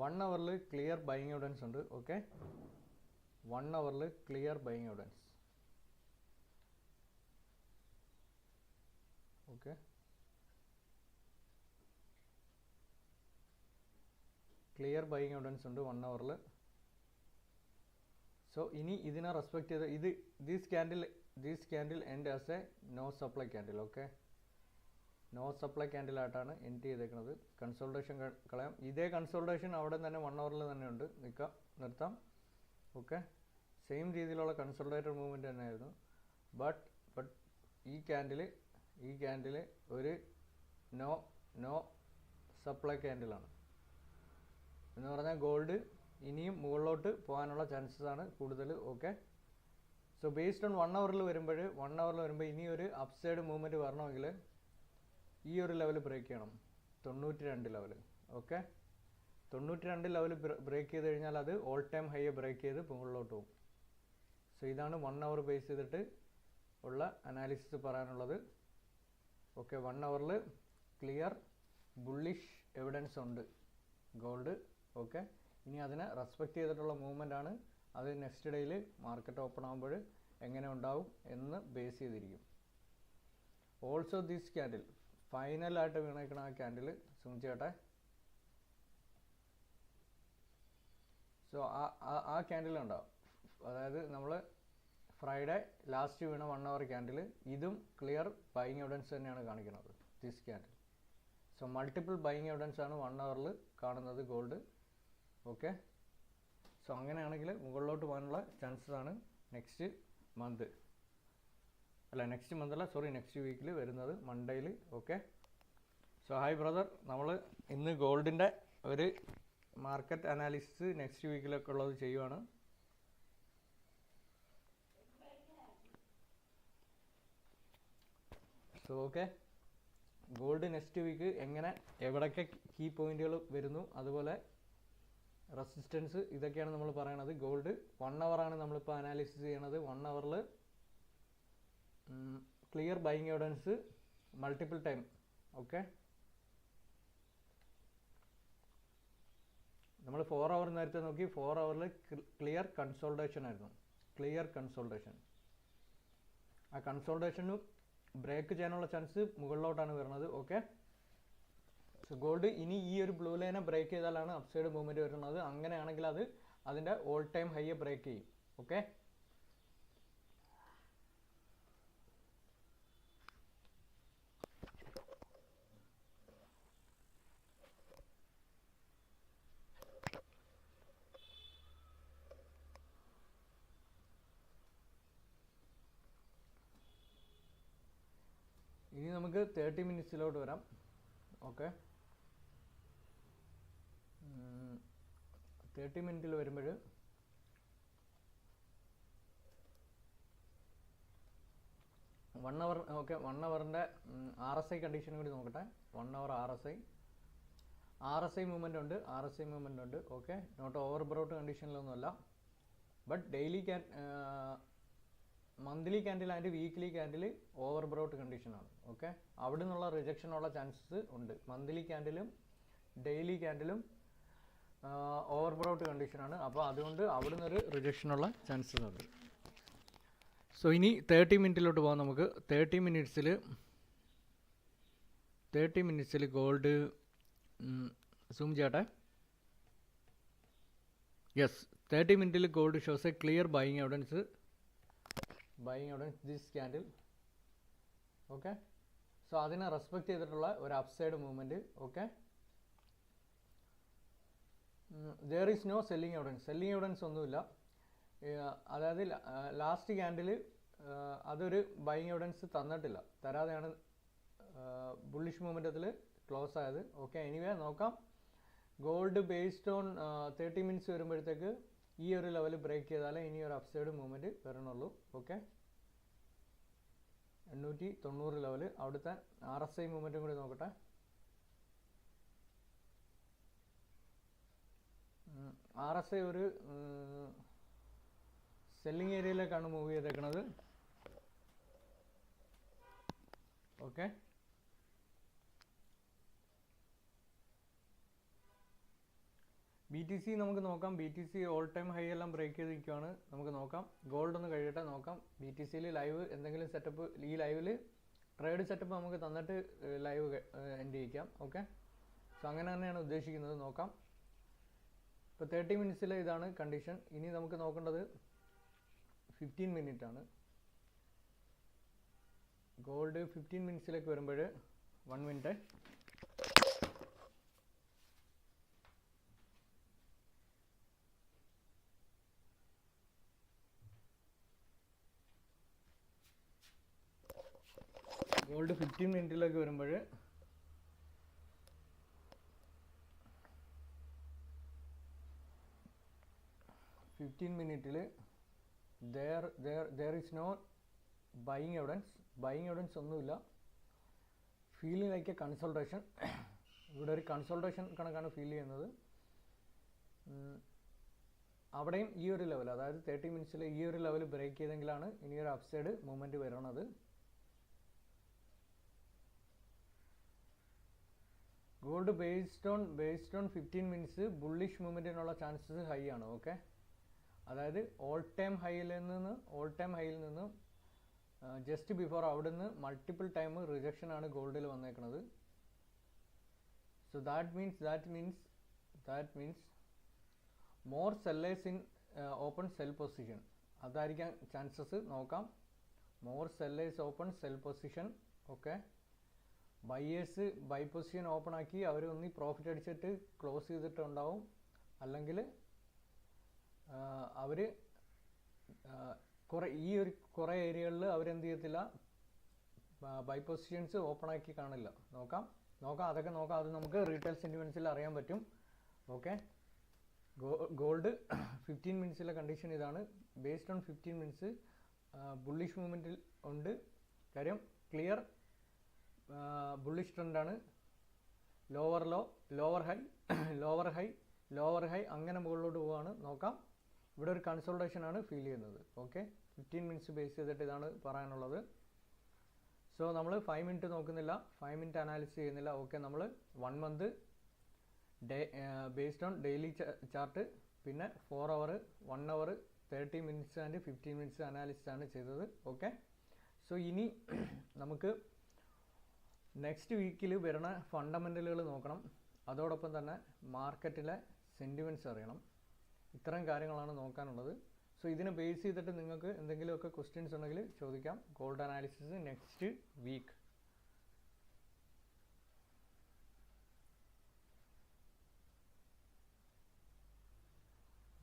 Speaker 4: 1 ഹവറിൽ ക്ലിയർ ബൈയിങ് എവിഡൻസ് ഉണ്ട്. ഓക്കെ, 1 ഹവറിൽ clear buying evidence. Okay, clear buying evidence ഉണ്ട് 1 ഹവറിൽ. സോ ഇനി ഇതിനെ റെസ്പെക്ട് ചെയ്ത് this candle end as a no supply candle. Okay, no supply ക്യാൻഡിലായിട്ടാണ് എൻഡ് ചെയ്തേക്കുന്നത്. കൺസോൾട്ടേഷൻ കളയാം. ഇതേ കൺസോൾട്ടേഷൻ അവിടെ തന്നെ 1 ഹവറിൽ തന്നെ ഉണ്ട്. നിർത്താം. ഓക്കെ, സെയിം രീതിയിലുള്ള കൺസോൾട്ടേറ്റഡ് മൂവ്മെൻറ്റ് തന്നെയായിരുന്നു. ബട്ട് ഈ ക്യാൻഡിൽ ഒരു നോ സപ്ലൈ ക്യാൻഡിലാണ് എന്ന് പറഞ്ഞാൽ ഗോൾഡ് ഇനിയും മുകളിലോട്ട് പോകാനുള്ള ചാൻസസ് ആണ് കൂടുതൽ. ഓക്കെ, സോ ബേസ്ഡ് ഓൺ 1 ഹവറിൽ വരുമ്പോൾ ഇനി ഒരു അപ്സൈഡ് മൂവ്മെൻറ്റ് വരണമെങ്കിൽ ഈ ഒരു ലെവൽ ബ്രേക്ക് ചെയ്യണം, 92 ലെവൽ. ഓക്കെ, 92 ലെവൽ ബ്രേക്ക് ചെയ്ത് കഴിഞ്ഞാൽ അത് ഓൾ ടൈം ഹൈ ബ്രേക്ക് ചെയ്ത് മുകളിലോട്ട് പോകും. സോ ഇതാണ് 1 ഹവർ ബേസ് ചെയ്തിട്ട് ഉള്ള അനാലിസിസ് പറയാനുള്ളത്. ഓക്കെ, 1 ഹവറിൽ ക്ലിയർ ബുള്ളിഷ് എവിഡൻസ് ഉണ്ട് ഗോൾഡ്. ഓക്കെ, ഇനി അതിനെ റെസ്പെക്റ്റ് ചെയ്തിട്ടുള്ള മൂവ്മെൻ്റ് ആണ്. അത് നെക്സ്റ്റ് ഡേയിൽ മാർക്കറ്റ് ഓപ്പൺ ആകുമ്പോൾ എങ്ങനെ ഉണ്ടാവും എന്ന് ബേസ് ചെയ്തിരിക്കും. ഓൾസോ ദിസ് ക്യാൻഡിൽ ഫൈനലായിട്ട് വീണേക്കണ ആ ക്യാൻഡിൽ സുമിച്ചേട്ടെ. സോ ആ ക്യാൻഡിൽ ഉണ്ടാവും. അതായത് നമ്മൾ ഫ്രൈഡേ ലാസ്റ്റ് വീണ 1 ഹവർ ക്യാൻഡിൽ ഇതും ക്ലിയർ ബൈയിങ് എവിഡൻസ് തന്നെയാണ് കാണിക്കുന്നത്, this candle. So multiple buying evidence ആണ് 1 ഹവറിൽ കാണുന്നത് ഗോൾഡ്. ഓക്കെ, സോ അങ്ങനെയാണെങ്കിൽ മുകളിലോട്ട് പോകാനുള്ള ചാൻസസ് ആണ് നെക്സ്റ്റ് വീക്കിൽ വരുന്നത്, മൺഡേയിൽ. ഓക്കെ, സോ ഹായ് ബ്രദർ, നമ്മൾ ഇന്ന് ഗോൾഡിൻ്റെ ഒരു മാർക്കറ്റ് അനാലിസിസ് നെക്സ്റ്റ് വീക്കിലൊക്കെ ഉള്ളത് ചെയ്യുവാണ്. So okay, gold next week എങ്ങനെ എവിടെയൊക്കെ കീ പോയിന്റുകൾ വരുന്നു, അതുപോലെ റെസിസ്റ്റൻസ്, ഇതൊക്കെയാണ് നമ്മൾ പറയണത്. ഗോൾഡ് 1 ഹവറാണ് നമ്മളിപ്പോൾ അനാലിസിസ് ചെയ്യണത്. 1 ഹവറിൽ clear buying evidence multiple time. Okay, നമ്മൾ 4 ഹവർ നേരത്തെ നോക്കി. 4 ഹവറിൽ ക്ലിയർ കൺസോൾട്ടേഷൻ ആയിരുന്നു. ആ കൺസോൾട്ടേഷനും ബ്രേക്ക് ചെയ്യാനുള്ള ചാൻസ് മുകളിലോട്ടാണ് വരുന്നത്. ഓക്കെ, സോ ഗോൾഡ് ഇനി ഈ ഒരു ബ്ലൂ ലൈനെ ബ്രേക്ക് ചെയ്താലാണ് അപ്സൈഡ് മൂവ്മെൻറ്റ് വരുന്നത്. അങ്ങനെയാണെങ്കിൽ അത് അതിൻ്റെ ഓൾ ടൈം ഹൈയെ ബ്രേക്ക് ചെയ്യും. ഓക്കെ, ഇനി നമുക്ക് 30 മിനിറ്റ്സിലോട്ട് വരാം. ഓക്കെ, 30 മിനിറ്റിൽ വരുമ്പോൾ 1 ഹവർ. ഓക്കെ, 1 ഹവറിൻ്റെ RSI കണ്ടീഷൻ കൂടി നോക്കട്ടെ. 1 ഹവർ RSI മൂവ്മെൻ്റ് ഉണ്ട്. Okay, not over brought കണ്ടീഷനിലൊന്നുമല്ല. But daily monthly candle and weekly candle over brought കണ്ടീഷനാണ്. ഓക്കെ, അവിടെ നിന്നുള്ള റിജക്ഷനുള്ള ചാൻസസ് ഉണ്ട്. മന്ത്ലി ക്യാൻഡിലും ഡെയിലി ക്യാൻഡിലും ഓവർ ബ്രോട്ട് കണ്ടീഷനാണ്. അപ്പോൾ അതുകൊണ്ട് അവിടെ നിന്നൊരു റിജക്ഷനുള്ള ചാൻസസ് ഉണ്ട്. സോ ഇനി 30 മിനിറ്റിലോട്ട് പോകാം നമുക്ക്. 30 മിനിറ്റ്സിൽ ഗോൾഡ് സൂം ചെയ്യട്ടെ. യെസ്, 30 മിനിറ്റിൽ gold shows a clear buying evidence this candle. Okay, so അതിനെ റെസ്പെക്റ്റ് ചെയ്തിട്ടുള്ള ഒരു upside movement. Okay, there is no selling evidence ഒന്നുമില്ല. അതായത് ലാസ്റ്റ് ക്യാൻഡിൽ അതൊരു ബൈയിങ് എവിഡൻസ് തന്നിട്ടില്ല, തരാതെയാണ് ബുള്ളിഷ് മൂവ്മെൻറ്റത്തിൽ ക്ലോസ് ആയത്. ഓക്കെ, എനിവേ നോക്കാം. ഗോൾഡ് ബേസ്ഡ് ഓൺ 30 മിനിറ്റ്സ് വരുമ്പോഴത്തേക്ക് ഈ ഒരു ലെവൽ ബ്രേക്ക് ചെയ്താലേ ഇനി ഒരു അപ്സൈഡ് മൂവ്മെൻറ്റ് വരണുള്ളൂ. Okay, 890 level. അവിടുത്തെ RSI മൂവ്മെൻറ്റും കൂടി നോക്കട്ടെ. RSI ഒരു സെല്ലിംഗ് ഏരിയയിലേക്കാണ് മൂവ് ചെയ്തേക്കുന്നത്. ഓക്കെ, BTC നമുക്ക് നോക്കാം. BTC ഓൾ ടൈം ഹൈ എല്ലാം ബ്രേക്ക് ചെയ്ത് നിൽക്കുകയാണ്. നമുക്ക് നോക്കാം. ഗോൾഡ് ഒന്ന് കഴിയട്ടെ, നോക്കാം. BTCയിൽ ലൈവ് എന്തെങ്കിലും സെറ്റപ്പ്, ഈ ലൈവിൽ ട്രേഡ് സെറ്റപ്പ് നമുക്ക് തന്നിട്ട് ലൈവ് എൻഡ് ചെയ്യിക്കാം. ഓക്കെ, സോ അങ്ങനെ തന്നെയാണ് ഉദ്ദേശിക്കുന്നത്. നോക്കാം. ഇപ്പോൾ 30 മിനിറ്റ്സിലെ ഇതാണ് കണ്ടീഷൻ. ഇനി നമുക്ക് നോക്കേണ്ടത് 15 മിനിറ്റ് ആണ്. ഗോൾഡ് 15 മിനിറ്റ്സിലേക്ക് വരുമ്പോൾ 1 മിനിറ്റ്. ഗോൾഡ് 15 മിനിറ്റിലേക്ക് വരുമ്പോൾ there is no buying evidence ഒന്നുമില്ല. Feeling like A consultation. ഇവിടെ ഒരു കൺസൾട്ടേഷൻ കണക്കാണ് ഫീൽ ചെയ്യുന്നത്. അവിടെയും ഈ ഒരു ലെവൽ, അതായത് 30 മിനിറ്റ്സിൽ ഈ ഒരു ലെവൽ ബ്രേക്ക് ചെയ്തെങ്കിലാണ് ഇനി ഒരു അപ്സൈഡ് മൂവ്മെൻറ്റ് വരണത്. Gold based on 15 minutes bullish മൂവ്മെൻറ്റിനുള്ള ചാൻസസ് ഹൈ ആണ്. ഓക്കെ, അതായത് ഓൾ ടൈം ഹൈയിൽ നിന്ന് ജസ്റ്റ് ബിഫോർ അവിടെ നിന്ന് മൾട്ടിപ്പിൾ ടൈം റിജക്ഷൻ ആണ് ഗോൾഡിൽ വന്നേക്കുന്നത്. So that means more sellers in open sell position. അതായിരിക്കാം ചാൻസസ്. നോക്കാം. More sellers open sell position. Okay, buyers buy position open ആക്കി അവർ ഒന്നി പ്രോഫിറ്റ് അടിച്ചിട്ട് ക്ലോസ് ചെയ്തിട്ടുണ്ടാവും, അല്ലെങ്കിൽ അവർ കുറേ ഏരിയകളിൽ അവരെന്ത് ചെയ്യത്തില്ല, ബൈ പൊസിഷൻസ് ഓപ്പൺ ആക്കി കാണില്ല. അതൊക്കെ നോക്കാം. അത് നമുക്ക് റീറ്റെയിൽ സെൻറ്റിമെൻറ്റ്സിൽ അറിയാൻ പറ്റും. ഓക്കെ, ഗോൾഡ് 15 മിനിറ്റ്സിലെ കണ്ടീഷൻ ഇതാണ്. ബേസ്ഡ് ഓൺ 15 മിനിറ്റ്സ് ബുള്ളിഷ് മൂവ്മെൻറ്റിൽ ഉണ്ട്. കാര്യം ക്ലിയർ ബുള്ളിഷ് ട്രെൻഡാണ്. ലോവർ ഹൈ അങ്ങനെ മുകളിലോട്ട് പോവാണ്. നോക്കാം. ഇവിടെ ഒരു കൺസൾട്ടേഷൻ ആണ് ഫീൽ ചെയ്യുന്നത്. ഓക്കെ, 15 മിനിറ്റ്സ് ബേസ് ചെയ്തിട്ട് ഇതാണ് പറയാനുള്ളത്. സോ നമ്മൾ 5 മിനിറ്റ് നോക്കുന്നില്ല, 5 മിനിറ്റ് അനാലിസിസ് ചെയ്യുന്നില്ല. ഓക്കെ, നമ്മൾ 1 month based on daily chart, പിന്നെ 4 അവർ, 1 അവർ, 30 മിനിറ്റ്സ് ആൻഡ് 15 മിനിറ്റ്സ് അനാലിസിസ് ആണ് ചെയ്തത്. ഓക്കെ, സോ ഇനി നമുക്ക് നെക്സ്റ്റ് വീക്കിൽ വരുന്ന ഫണ്ടമെൻ്റലുകൾ നോക്കണം. അതോടൊപ്പം തന്നെ മാർക്കറ്റിലെ സെൻറ്റിമെൻറ്റ്സ് അറിയണം. ഇത്തരം കാര്യങ്ങളാണ് നോക്കാനുള്ളത്. സോ ഇതിനെ ബേസ് ചെയ്തിട്ട് നിങ്ങൾക്ക് എന്തെങ്കിലുമൊക്കെ ക്വസ്റ്റ്യൻസ് ഉണ്ടെങ്കിൽ ചോദിക്കാം. Gold analysis next week.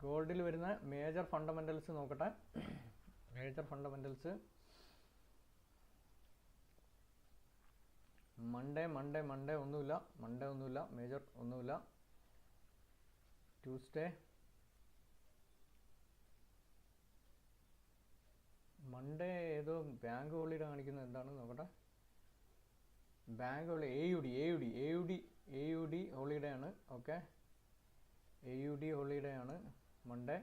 Speaker 4: ഗോൾഡിൽ വരുന്ന മേജർ ഫണ്ടമെൻ്റൽസ് നോക്കട്ടെ. മേജർ ഫണ്ടമെൻ്റൽസ് മൺഡേ ഒന്നുമില്ല. മേജർ ഒന്നുമില്ല. ട്യൂസ്ഡേ, മൺഡേ ഏതോ ബാങ്ക് ഹോളിഡേ കാണിക്കുന്നത് എന്താണ് നോക്കട്ടെ. ബാങ്ക് ഹോളിഡേ AUD ഹോളിഡേ ആണ്. ഓക്കെ, AUD ഹോളിഡേ ആണ് മൺഡേ.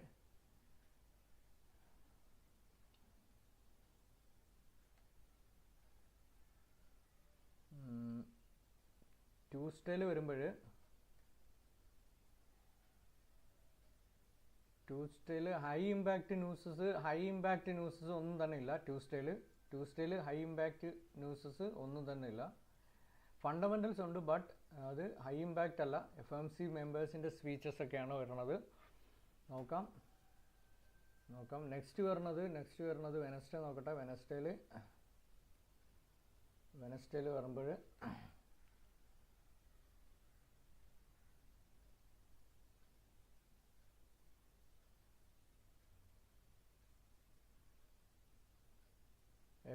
Speaker 4: ട്യൂസ്ഡേയിൽ വരുമ്പോൾ ഹൈ ഇമ്പാക്റ്റ് ന്യൂസസ് ഒന്നും തന്നെ ഇല്ല. ട്യൂസ്ഡേയിൽ ഹൈ ഇമ്പാക്റ്റ് ന്യൂസസ് ഒന്നും തന്നെ ഇല്ല. ഫണ്ടമെൻ്റൽസ് ഉണ്ട്, ബട്ട് അത് ഹൈ ഇമ്പാക്റ്റ് അല്ല. FOMC മെമ്പേഴ്സിൻ്റെ സ്പീച്ചസ് ഒക്കെയാണ് വരുന്നത്. നോക്കാം. നെക്സ്റ്റ് വരുന്നത് വെനസ്ഡേ നോക്കട്ടെ. വെനസ്ഡേയിൽ വരുമ്പോൾ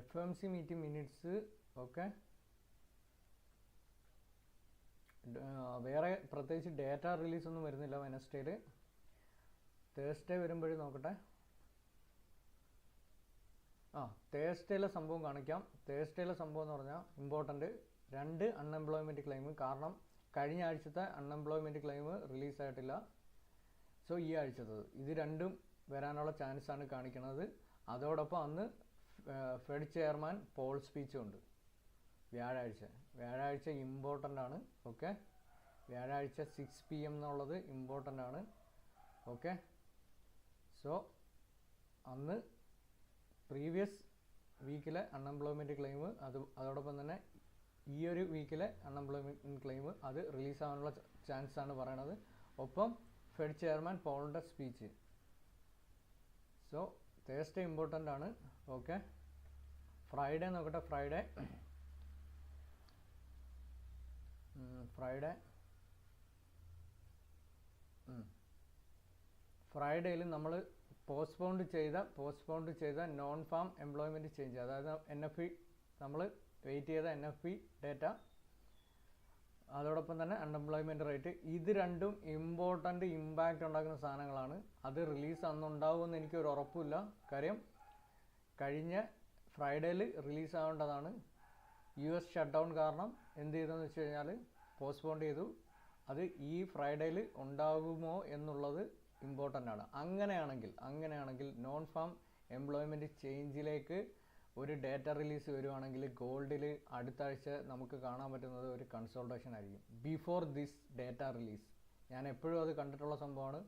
Speaker 4: FOMC മീറ്റിംഗ് മിനിറ്റ്സ്. ഓക്കെ, വേറെ പ്രത്യേകിച്ച് ഡേറ്റ റിലീസ് ഒന്നും വരുന്നില്ല വെനസ്ഡേയിൽ. തേഴ്സ്ഡേ വരുമ്പോൾ നോക്കട്ടെ. തേഴ്സ്ഡേയിലെ സംഭവം കാണിക്കാം. തേഴ്സ്ഡേയിലെ സംഭവം എന്ന് പറഞ്ഞാൽ ഇമ്പോർട്ടൻ്റ് 2 അൺഎംപ്ലോയ്മെൻറ്റ് ക്ലെയിം. കാരണം കഴിഞ്ഞ ആഴ്ചത്തെ അൺഎംപ്ലോയ്മെൻറ്റ് ക്ലെയിം റിലീസായിട്ടില്ല. സോ ഈ ആഴ്ചത്തത് ഇത് രണ്ടും വരാനുള്ള ചാൻസാണ് കാണിക്കുന്നത്. അതോടൊപ്പം അന്ന് ഫെഡ് ചെയർമാൻ പോൾ സ്പീച്ചും ഉണ്ട്. വ്യാഴാഴ്ച ഇമ്പോർട്ടൻ്റ് ആണ്. ഓക്കെ, വ്യാഴാഴ്ച 6 PM എന്നുള്ളത് ഇമ്പോർട്ടൻ്റ് ആണ്. ഓക്കെ, സോ അന്ന് പ്രീവിയസ് വീക്കിലെ അൺഎംപ്ലോയ്മെൻറ്റ് ക്ലെയിം അതോടൊപ്പം തന്നെ ഈ ഒരു വീക്കിലെ അൺഎംപ്ലോയ്മെൻറ്റ് ക്ലെയിം അത് റിലീസാവാനുള്ള ചാൻസാണ് പറയണത്. ഒപ്പം ഫെഡ് ചെയർമാൻ പോളിൻ്റെ സ്പീച്ച്. സോ തേഴ്സ്ഡേ ഇമ്പോർട്ടൻ്റ് ആണ്. ഓക്കെ, ഫ്രൈഡേ നോക്കട്ടെ. ഫ്രൈഡേയിൽ നമ്മൾ പോസ്റ്റ്പോണ്ട് ചെയ്ത നോൺ ഫാം എംപ്ലോയ്മെൻറ്റ് ചേഞ്ച്, അതായത് NFP, നമ്മൾ വെയിറ്റ് ചെയ്ത NFP ഡേറ്റ, അതോടൊപ്പം തന്നെ അൺഎംപ്ലോയ്മെൻറ്റ് റേറ്റ്, ഇത് രണ്ടും ഇമ്പോർട്ടൻ്റ് ഇമ്പാക്റ്റ് ഉണ്ടാക്കുന്ന സാധനങ്ങളാണ്. അത് റിലീസ് അന്നുണ്ടാവുമെന്ന് എനിക്കൊരു ഉറപ്പില്ല. കാര്യം കഴിഞ്ഞ ഫ്രൈഡേയിൽ റിലീസാവേണ്ടതാണ്. US ഷട്ട് ഡൗൺ കാരണം എന്ത് ചെയ്തെന്ന് വെച്ച് കഴിഞ്ഞാൽ പോസ്റ്റ്പോണ്ട് ചെയ്തു. അത് ഈ ഫ്രൈഡേയിൽ ഉണ്ടാകുമോ എന്നുള്ളത് ഇമ്പോർട്ടൻ്റ് ആണ്. അങ്ങനെയാണെങ്കിൽ നോൺ ഫാം എംപ്ലോയ്മെൻറ്റ് ചേഞ്ചിലേക്ക് ഒരു ഡേറ്റ റിലീസ് വരുവാണെങ്കിൽ ഗോൾഡിൽ അടുത്ത ആഴ്ച നമുക്ക് കാണാൻ പറ്റുന്നത് ഒരു കൺസോൾട്ടേഷൻ ആയിരിക്കും. ബിഫോർ ദിസ് ഡേറ്റ റിലീസ്, ഞാൻ എപ്പോഴും അത് കണ്ടിട്ടുള്ള സംഭവമാണ്.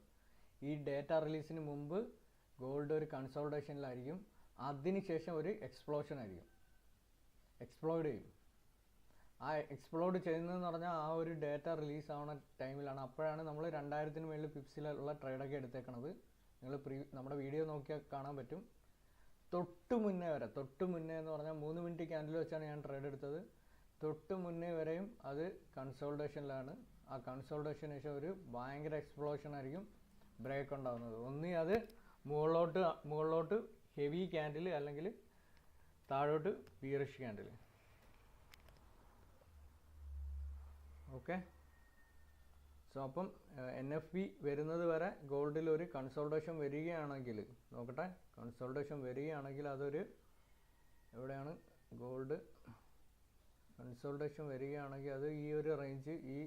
Speaker 4: ഈ ഡേറ്റ റിലീസിന് മുമ്പ് ഗോൾഡ് ഒരു കൺസോൾട്ടേഷനിലായിരിക്കും. അതിനുശേഷം ഒരു എക്സ്പ്ലോഡ് ചെയ്യും. ആ എക്സ്പ്ലോഡ് ചെയ്യുന്നതെന്ന് പറഞ്ഞാൽ ആ ഒരു ഡേറ്റ റിലീസ് ആവുന്ന ടൈമിലാണ്. അപ്പോഴാണ് നമ്മൾ 2000-ന് മേളിൽ പിപ്സിലുള്ള ട്രേഡൊക്കെ എടുത്തേക്കണത്. നിങ്ങൾ നമ്മുടെ വീഡിയോ നോക്കിയാൽ കാണാൻ പറ്റും. തൊട്ട് മുന്നേ എന്ന് പറഞ്ഞാൽ 3 മിനിറ്റ് ക്യാൻഡിൽ വെച്ചാണ് ഞാൻ ട്രേഡ് എടുത്തത്. തൊട്ട് മുന്നേ വരെയും അത് കൺസോൾട്ടേഷനിലാണ്. ആ കൺസോൾട്ടേഷന് ശേഷം ഒരു ഭയങ്കര എക്സ്പ്ലോഷൻ ആയിരിക്കും ബ്രേക്ക് ഉണ്ടാകുന്നത്. ഒന്നീ അത് മുകളിലോട്ട് ഹെവി ക്യാൻഡിൽ, അല്ലെങ്കിൽ താഴോട്ട് ബീറിഷ് ക്യാൻഡിൽ. ഓക്കെ, സോ അപ്പം NFP വരുന്നത് വരെ ഗോൾഡിൽ ഒരു കൺസോൾട്ടേഷൻ വരികയാണെങ്കിൽ, നോക്കട്ടെ, കൺസോൾട്ടേഷൻ വരികയാണെങ്കിൽ അതൊരു എവിടെയാണ് ഗോൾഡ് കൺസോൾട്ടേഷൻ വരികയാണെങ്കിൽ അത് ഈ ഒരു റേഞ്ച്, ഈ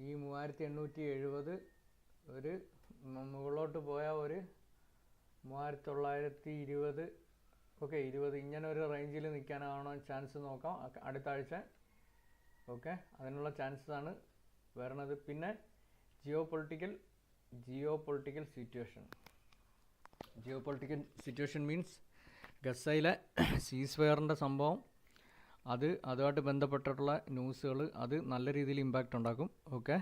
Speaker 4: 3870 ഒരു മുകളിലോട്ട് പോയാൽ ഒരു 3920, ഓക്കെ 20, ഇങ്ങനെ ഒരു റേഞ്ചിൽ നിൽക്കാനാണോ ചാൻസ് നോക്കാം അടുത്ത ആഴ്ച. ഓക്കെ, അതിനുള്ള ചാൻസസ് ആണ് വരുന്നത്. പിന്നെ ജിയോ പൊളിറ്റിക്കൽ സിറ്റുവേഷൻ മീൻസ് ഗസയിലെ സീസ്ഫയറിൻ്റെ സംഭവം, അതുമായിട്ട് ബന്ധപ്പെട്ടിട്ടുള്ള ന്യൂസുകൾ, അത് നല്ല രീതിയിൽ ഇമ്പാക്റ്റ് ഉണ്ടാക്കും. ഓക്കെ,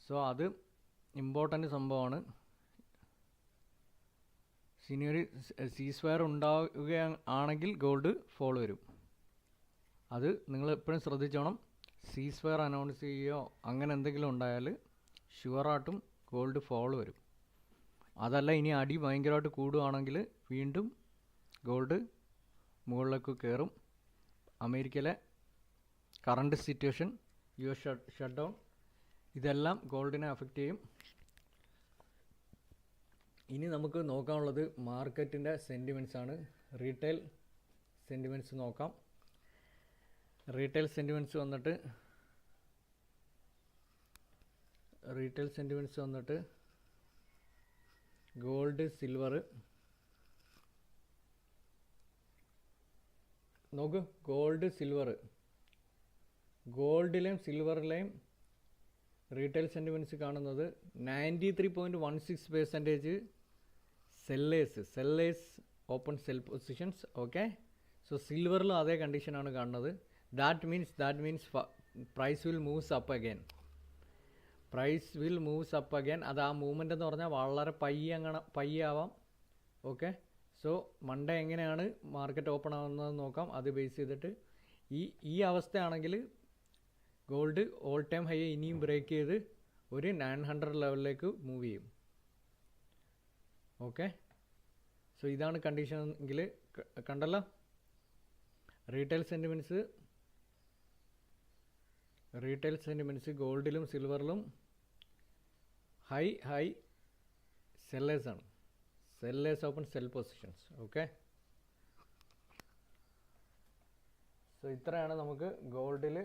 Speaker 4: സോ അത് ഇമ്പോർട്ടൻ്റ് സംഭവമാണ്. ഇനിയൊരു സീസ്ഫയർ ഉണ്ടാവുകയാണെങ്കിൽ ഗോൾഡ് ഫോൾ വരും. അത് നിങ്ങൾ എപ്പോഴും ശ്രദ്ധിച്ചോണം. സീസ്ഫയർ അനൗൺസ് ചെയ്യുകയോ അങ്ങനെ എന്തെങ്കിലും ഉണ്ടായാൽ ഷുവറായിട്ടും ഗോൾഡ് ഫോൾ വരും. അതല്ല ഇനി അടി ഭയങ്കരമായിട്ട് കൂടുകയാണെങ്കിൽ വീണ്ടും ഗോൾഡ് മുകളിലേക്ക് കയറും. അമേരിക്കയിലെ current situation, US shut down, ഇതെല്ലാം ഗോൾഡിനെ അഫക്റ്റ് ചെയ്യും. ഇനി നമുക്ക് നോക്കാനുള്ളത് മാർക്കറ്റിൻ്റെ സെൻറ്റിമെൻറ്റ്സ് ആണ്. റീറ്റെയിൽ സെൻറ്റിമെൻറ്റ്സ് നോക്കാം. റീറ്റെയിൽ സെൻറ്റിമെൻറ്റ്സ് വന്നിട്ട് ഗോൾഡ്, സിൽവർ നോക്ക്. ഗോൾഡിലെയും സിൽവറിലെയും റീറ്റെയിൽ സെൻറ്റിമെൻറ്റ്സ് കാണുന്നത് 93.16% sellers open sell positions. Okay, so സിൽവറിലും അതേ കണ്ടീഷനാണ് കാണുന്നത്. That means price will moves up again. അത് ആ മൂവ്മെൻ്റ് എന്ന് പറഞ്ഞാൽ വളരെ പയ്യെ ആവാം. ഓക്കെ, സോ മൺഡേ എങ്ങനെയാണ് മാർക്കറ്റ് ഓപ്പൺ ആവുന്നത് നോക്കാം. അത് ബേസ് ചെയ്തിട്ട് ഈ അവസ്ഥയാണെങ്കിൽ ഗോൾഡ് ഓൾ ടൈം ഹൈ ഇനിയും ബ്രേക്ക് ചെയ്ത് ഒരു 900 ലെവലിലേക്ക് മൂവ് ചെയ്യും. ഓക്കെ, സോ ഇതാണ് കണ്ടീഷൻ എങ്കിൽ കണ്ടല്ലോ. റീറ്റെയിൽ സെൻറ്റിമെൻറ്റ്സ് ഗോൾഡിലും സിൽവറിലും ഹൈ സെല്ലേഴ്സാണ്. Sellers open sell positions. Okay. So ഇത്രയാണ് നമുക്ക് ഗോൾഡിൽ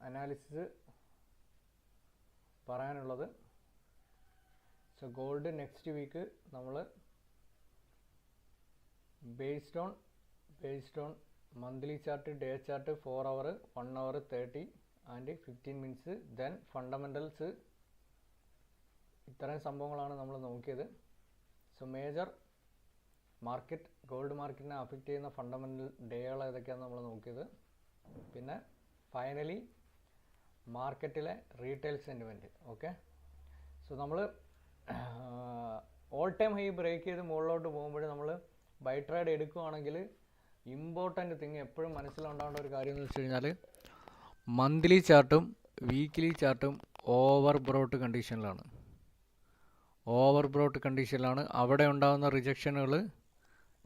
Speaker 4: അനാലിസിസ് പറയാനുള്ളത്. സോ ഗോൾഡ് നെക്സ്റ്റ് വീക്ക് നമ്മൾ based on monthly chart, day chart, 4 hour, 1 hour, 30 and 15 minutes, then fundamentals, ഇത്രയും സംഭവങ്ങളാണ് നമ്മൾ നോക്കിയത്. സോ മേജർ മാർക്കറ്റ്, ഗോൾഡ് മാർക്കറ്റിനെ അഫക്റ്റ് ചെയ്യുന്ന ഫണ്ടമെൻ്റൽ ഡേകൾ ഏതൊക്കെയാണെന്ന് നമ്മൾ നോക്കിയത്. പിന്നെ ഫൈനലി മാർക്കറ്റിലെ റീറ്റെയിൽ സെൻറ്റിമെൻറ്റ്. ഓക്കെ. സോ നമ്മൾ ഓൾ ടൈം ഹൈ ബ്രേക്ക് ചെയ്ത് മുകളിലോട്ട് പോകുമ്പോൾ നമ്മൾ ബൈ ട്രേഡ് എടുക്കുകയാണെങ്കിൽ ഇമ്പോർട്ടൻ്റ് തിങ് എപ്പോഴും മനസ്സിലുണ്ടാവേണ്ട ഒരു കാര്യം എന്ന് വെച്ച് കഴിഞ്ഞാൽ മന്ത്ലി ചാർട്ടും വീക്ക്ലി ചാർട്ടും ഓവർ ബ്രോട്ട് കണ്ടീഷനിലാണ്. അവിടെ ഉണ്ടാകുന്ന റിജക്ഷനുകൾ,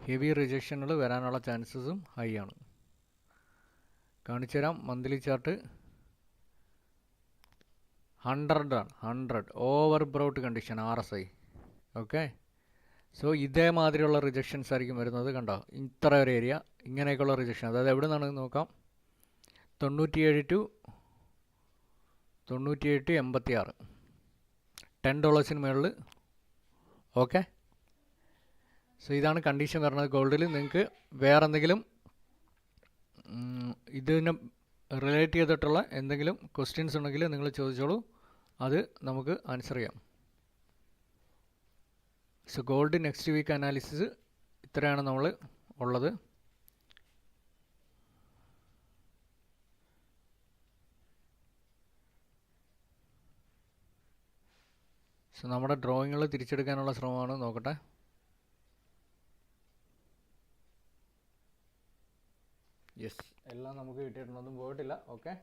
Speaker 4: ഹെവി റിജക്ഷനുകൾ വരാനുള്ള ചാൻസസും ഹൈ ആണ്. കാണിച്ചു തരാം. മന്ത്ലി ചാർട്ട് 100 ആണ്. 100 overbought condition, RSI. Okay. So ഇതേമാതിരിയുള്ള റിജക്ഷൻസ് ആയിരിക്കും വരുന്നത്. കണ്ടോ, ഇത്ര ഒരു ഏരിയ ഇങ്ങനെയൊക്കെയുള്ള റിജക്ഷൻ. അതായത് എവിടെ നിന്നാണ് നോക്കാം, 97 to 86, $10 മുകളിൽ. ഓക്കെ. സോ ഇതാണ് കണ്ടീഷൻ വരുന്നത് ഗോൾഡിൽ. നിങ്ങൾക്ക് വേറെ എന്തെങ്കിലും ഇതിനെ റിലേറ്റ് ചെയ്തിട്ടുള്ള എന്തെങ്കിലും ക്വസ്റ്റ്യൻസ് ഉണ്ടെങ്കിൽ നിങ്ങൾ ചോദിച്ചോളൂ, അത് നമുക്ക് ആൻസർ ചെയ്യാം. So gold next week analysis ഇത്രയാണ് നമ്മൾ ഉള്ളത്. സോ നമ്മുടെ ഡ്രോയിങ്ങുകൾ തിരിച്ചെടുക്കാനുള്ള ശ്രമമാണ്. നോക്കട്ടെ. യെസ്, എല്ലാം നമുക്ക് കിട്ടിയിട്ടുണ്ടൊന്നും പോയിട്ടില്ല. ഓക്കെ.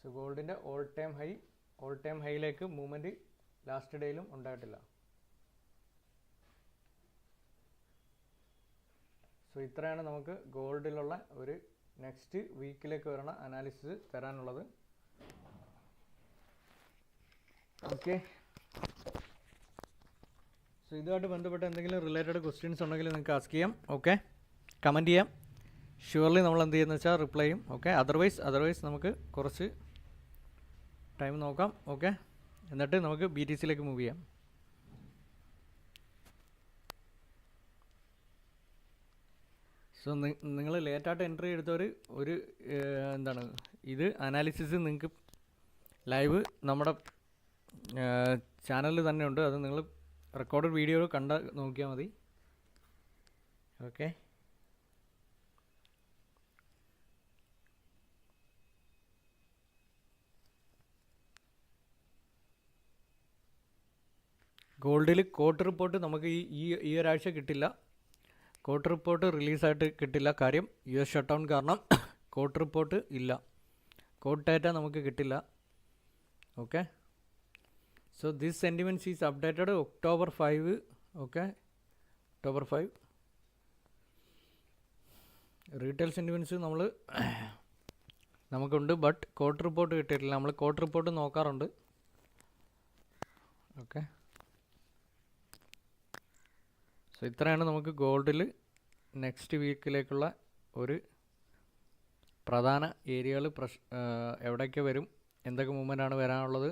Speaker 4: സോ ഗോൾഡിൻ്റെ ഓൾ ടൈം ഹൈയിലേക്ക് മൂവ്മെൻറ്റ് ലാസ്റ്റ് ഡേയിലും ഉണ്ടായിട്ടില്ല. സോ ഇത്രയാണ് നമുക്ക് ഗോൾഡിലുള്ള ഒരു നെക്സ്റ്റ് വീക്കിലേക്ക് വരുന്ന അനാലിസിസ് തരാനുള്ളത്. ഓക്കെ. സോ ഇതുമായിട്ട് ബന്ധപ്പെട്ട എന്തെങ്കിലും റിലേറ്റഡ് ക്വസ്റ്റ്യൻസ് ഉണ്ടെങ്കിൽ നിങ്ങൾക്ക് ആസ്ക് ചെയ്യാം. ഓക്കെ, കമൻറ്റ് ചെയ്യാം. ഷുവർലി നമ്മൾ എന്ത് ചെയ്യുന്നത് വെച്ചാൽ റിപ്ലൈ ചെയ്യും. ഓക്കെ. അതർവൈസ് നമുക്ക് കുറച്ച് ടൈം നോക്കാം. ഓക്കെ. എന്നിട്ട് നമുക്ക് BTCയിലേക്ക് മൂവ് ചെയ്യാം. സോ നിങ്ങൾ ലേറ്റായിട്ട് എൻട്രി എടുത്തവർ എന്താണ് ഇത് അനാലിസിസ് നിങ്ങൾക്ക് ലൈവ് നമ്മുടെ ചാനലിൽ തന്നെ ഉണ്ട്. അത് നിങ്ങൾ റെക്കോർഡഡ് വീഡിയോ നോക്കിയാൽ മതി. ഓക്കെ. ഗോൾഡിൽ കോട്ട് റിപ്പോർട്ട് നമുക്ക് ഈ ഒരാഴ്ച കിട്ടില്ല. കോട്ട് റിപ്പോർട്ട് റിലീസായിട്ട് കിട്ടില്ല. കാര്യം US ഷട്ട് ഡൗൺ കാരണം കോട്ട് റിപ്പോർട്ട് ഇല്ല. കോട്ട് ഡാറ്റ നമുക്ക് കിട്ടില്ല. Okay. So this sentiments is updated October 5. Okay, October 5. Retail sentiments നമുക്കുണ്ട്, ബട്ട് കോട്ട് റിപ്പോർട്ട് കിട്ടിയിട്ടില്ല. നമ്മൾ കോട്ട് റിപ്പോർട്ട് നോക്കാറുണ്ട്. ഓക്കെ. സോ ഇത്രയാണ് നമുക്ക് ഗോൾഡിൽ നെക്സ്റ്റ് വീക്കിലേക്കുള്ള ഒരു പ്രധാന ഏരിയകൾ, എവിടെയൊക്കെ വരും, എന്തൊക്കെ മൂവ്മെൻ്റാണ് വരാനുള്ളത്,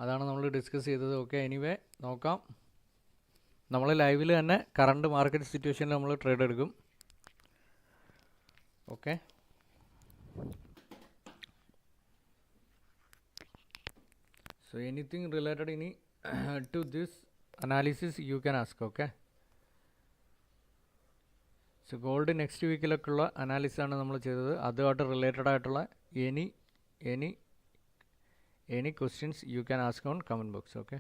Speaker 4: അതാണ് നമ്മൾ ഡിസ്കസ് ചെയ്തത്. ഓക്കെ. എനിവേ നോക്കാം. നമ്മൾ ലൈവിൽ തന്നെ കറണ്ട് മാർക്കറ്റ് സിറ്റുവേഷനിൽ നമ്മൾ ട്രേഡ് എടുക്കും. ഓക്കെ. സോ എനിത്തിങ് റിലേറ്റഡ് ഇനി to this analysis you can ask. Okay. So gold next വീക്കിലൊക്കെയുള്ള അനാലിസിസാണ് നമ്മൾ ചെയ്തത്. അതുമായിട്ട് റിലേറ്റഡ് ആയിട്ടുള്ള any questions you can ask on comment box. Okay.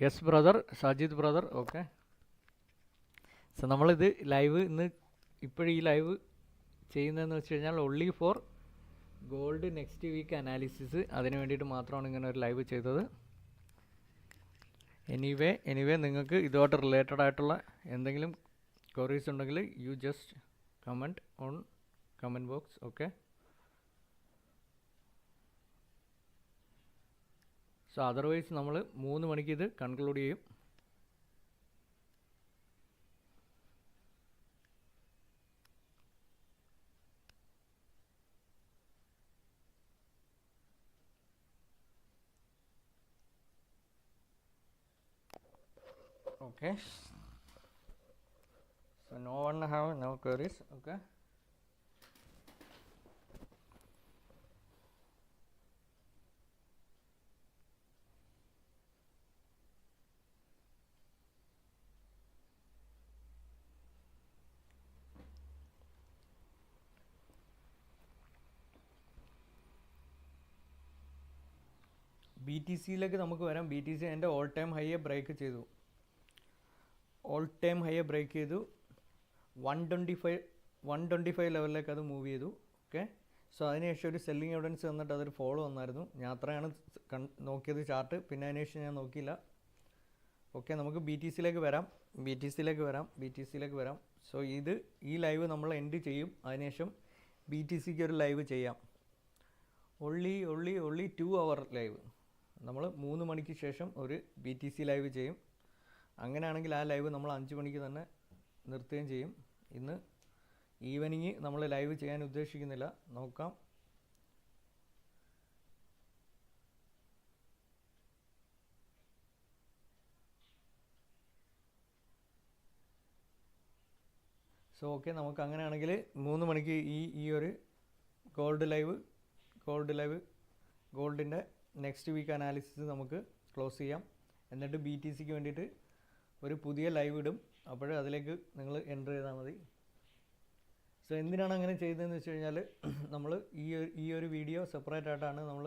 Speaker 4: Yes brother, Sajid brother. Okay. So നമ്മളിത് ലൈവ് ഇപ്പോഴീ ലൈവ് ചെയ്യുന്നതെന്ന് വെച്ച് കഴിഞ്ഞാൽ only for gold next week analysis, അതിന് വേണ്ടിയിട്ട് മാത്രമാണ് ഇങ്ങനെ ഒരു ലൈവ് ചെയ്തത്. എനിവേ നിങ്ങൾക്ക് ഇതുമായിട്ട് റിലേറ്റഡ് ആയിട്ടുള്ള എന്തെങ്കിലും ക്വറീസ് ഉണ്ടെങ്കിൽ you just comment on comment box. Okay. So otherwise നമ്മൾ 3 മണിക്ക് ഇത് കൺക്ലൂഡ് ചെയ്യും. Okay, so no one have no queries. Okay, BTCയിലേക്ക് നമുക്ക് വരാം. BTC എൻ്റെ ഓൾ ടൈം ഹൈയെ ബ്രേക്ക് ചെയ്തു. ഓൾ ടൈം ഹൈയെ ബ്രേക്ക് ചെയ്തു. 125 ലെവലിലേക്ക് അത് മൂവ് ചെയ്തു. ഓക്കെ, സോ അതിനുശേഷം ഒരു സെല്ലിംഗ് എവിഡൻസ് തന്നിട്ട് അതൊരു ഫോളോ വന്നായിരുന്നു. ഞാൻ അത്രയാണ് നോക്കിയത് ചാർട്ട്, പിന്നെ അതിനുശേഷം ഞാൻ നോക്കിയില്ല. ഓക്കെ, നമുക്ക് BTCയിലേക്ക് വരാം. സോ ഈ ലൈവ് നമ്മൾ എൻഡ് ചെയ്യും. അതിനുശേഷം BTCക്ക് ഒരു ലൈവ് ചെയ്യാം. only 2 hour live. നമ്മൾ 3 മണിക്ക് ശേഷം ഒരു BTC ലൈവ് ചെയ്യും. അങ്ങനെയാണെങ്കിൽ ആ ലൈവ് നമ്മൾ 5 മണിക്ക് തന്നെ നിർത്തുകയും ചെയ്യും. ഇന്ന് ഈവനിങ് നമ്മൾ ലൈവ് ചെയ്യാൻ ഉദ്ദേശിക്കുന്നില്ല. നോക്കാം. സോ ഓക്കെ, നമുക്ക് അങ്ങനെയാണെങ്കിൽ 3 മണിക്ക് ഈ ഒരു ഗോൾഡിൻ്റെ നെക്സ്റ്റ് വീക്ക് അനാലിസിസ് നമുക്ക് ക്ലോസ് ചെയ്യാം. എന്നിട്ട് BTCക്ക് വേണ്ടിയിട്ട് ഒരു പുതിയ ലൈവ് ഇടും. അപ്പോൾ അതിലേക്ക് നിങ്ങൾ എൻ്റർ ചെയ്താൽ മതി. സോ എന്തിനാണ് അങ്ങനെ ചെയ്തതെന്ന് വെച്ച് കഴിഞ്ഞാൽ, നമ്മൾ ഈ ഒരു വീഡിയോ സെപ്പറേറ്റ് ആയിട്ടാണ് നമ്മൾ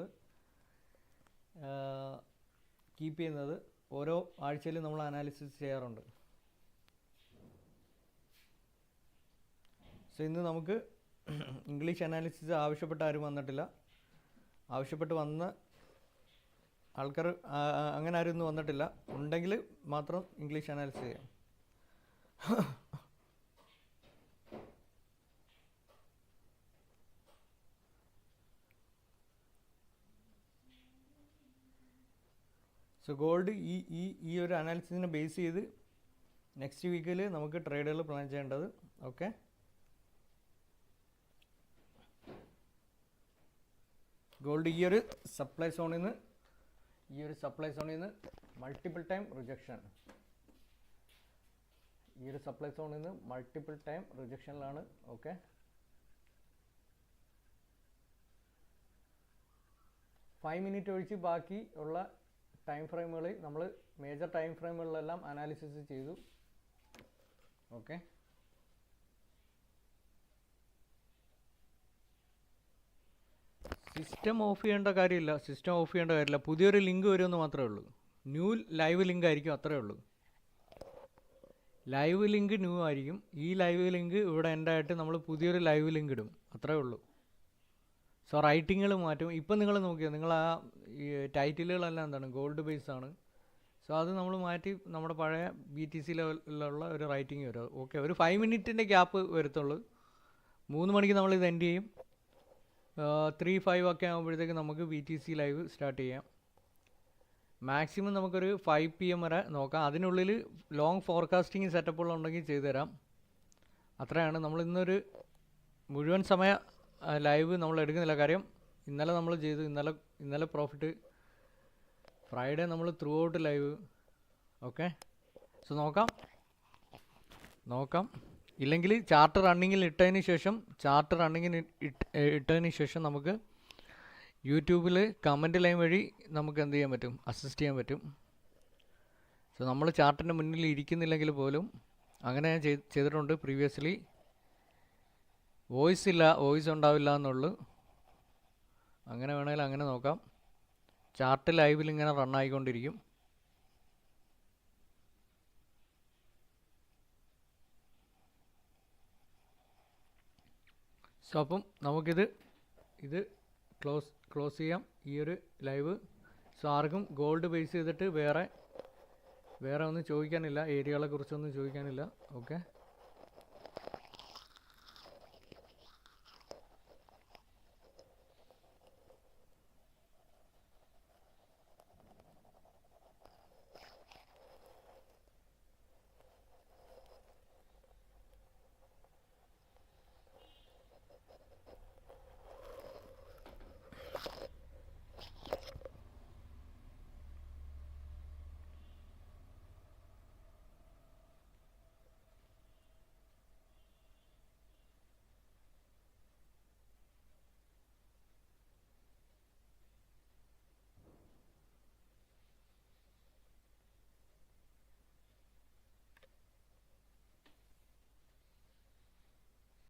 Speaker 4: കീപ്പ് ചെയ്യുന്നത്. ഓരോ ആഴ്ചയിലും നമ്മൾ അനാലിസിസ് ചെയ്യാറുണ്ട്. സോ ഇന്ന് നമുക്ക് ഇംഗ്ലീഷ് അനാലിസിസ് ആവശ്യപ്പെട്ട് ആരും വന്നിട്ടില്ല. ആവശ്യപ്പെട്ട് വന്ന ആൾക്കാർ അങ്ങനെ ആരും ഒന്നും വന്നിട്ടില്ല. ഉണ്ടെങ്കിൽ മാത്രം ഇംഗ്ലീഷ് അനാലിസിസ് ചെയ്യാം. സോ ഗോൾഡ് ഈ ഒരു അനാലിസിസിനെ ബേസ് ചെയ്ത് നെക്സ്റ്റ് വീക്കിൽ നമുക്ക് ട്രേഡുകൾ പ്ലാൻ ചെയ്യേണ്ടത്. ഓക്കെ, ഗോൾഡ് ഈ ഒരു സപ്ലൈ സോണിൽ നിന്ന് മൾട്ടിപ്പിൾ ടൈം റിജക്ഷനിലാണ്. ഓക്കെ, 5 മിനിറ്റ് ഒഴിച്ച് ബാക്കി ഉള്ള ടൈം ഫ്രെയിമുകളിൽ നമ്മൾ മേജർ ടൈം ഫ്രെയിമുകളിലെല്ലാം അനാലിസിസ് ചെയ്തു. ഓക്കെ, സിസ്റ്റം ഓഫ് ചെയ്യേണ്ട കാര്യമില്ല. പുതിയൊരു ലിങ്ക് വരുമെന്ന് മാത്രമേ ഉള്ളൂ. ന്യൂ ലൈവ് ലിങ്ക് ആയിരിക്കും, അത്രയേ ഉള്ളൂ. ലൈവ് ലിങ്ക് ന്യൂ ആയിരിക്കും. ഈ ലൈവ് ലിങ്ക് ഇവിടെ എൻ്റെ ആയിട്ട് നമ്മൾ പുതിയൊരു ലൈവ് ലിങ്ക് ഇടും, അത്രയേ ഉള്ളൂ. സോ റൈറ്റിങ്ങുകൾ മാറ്റും. ഇപ്പം നിങ്ങൾ നോക്കിയാൽ നിങ്ങൾ ആ ഈ ടൈറ്റിലുകളെല്ലാം എന്താണ്, ഗോൾഡ് ബേസ് ആണ്. സോ അത് നമ്മൾ മാറ്റി നമ്മുടെ പഴയ BTC ലെവലിലുള്ള ഒരു റൈറ്റിംഗ് വരും. ഓക്കെ, ഒരു 5 മിനിറ്റിൻ്റെ ഗ്യാപ്പ് വരത്തുള്ളൂ. 3 മണിക്ക് നമ്മളിത് എൻഡ് ചെയ്യും. 3-5 ഒക്കെ ആകുമ്പോഴത്തേക്ക് നമുക്ക് BTC ലൈവ് സ്റ്റാർട്ട് ചെയ്യാം. മാക്സിമം നമുക്കൊരു 5 PM വരെ നോക്കാം. അതിനുള്ളിൽ ലോങ് ഫോർകാസ്റ്റിംഗ് സെറ്റപ്പുകളുണ്ടെങ്കിൽ ചെയ്തു തരാം. അത്രയാണ്. നമ്മൾ ഇന്നൊരു മുഴുവൻ സമയ ലൈവ് നമ്മൾ എടുക്കുന്നില്ല. കാര്യം ഇന്നലെ നമ്മൾ ചെയ്തു. ഇന്നലെ പ്രോഫിറ്റ്. ഫ്രൈഡേ നമ്മൾ through out live. Okay, so നോക്കാം. ഇല്ലെങ്കിൽ ചാർട്ട് റണ്ണിങ്ങിൽ ഇട്ടതിന് ശേഷം നമുക്ക് യൂട്യൂബിൽ കമൻറ്റ് ലൈൻ വഴി നമുക്ക് എന്ത് ചെയ്യാൻ പറ്റും, അസിസ്റ്റ് ചെയ്യാൻ പറ്റും. സോ നമ്മൾ ചാർട്ടിൻ്റെ മുന്നിൽ ഇരിക്കുന്നില്ലെങ്കിൽ പോലും അങ്ങനെ ഞാൻ ചെയ്തിട്ടുണ്ട് പ്രീവിയസ്ലി. വോയിസ് ഉണ്ടാവില്ല എന്നുള്ളൂ. അങ്ങനെ വേണമെങ്കിൽ അങ്ങനെ നോക്കാം. ചാർട്ട് ലൈവിൽ ഇങ്ങനെ റണ്ണായിക്കൊണ്ടിരിക്കും. സോ അപ്പം നമുക്കിത് ക്ലോസ് ചെയ്യാം ഈ ഒരു ലൈവ്. സോ ആർക്കും ഗോൾഡ് ബേസ് ചെയ്തിട്ട് വേറെ ഒന്നും ചോദിക്കാനില്ല, ഏരിയകളെ കുറിച്ചൊന്നും ചോദിക്കാനില്ല. ഓക്കെ.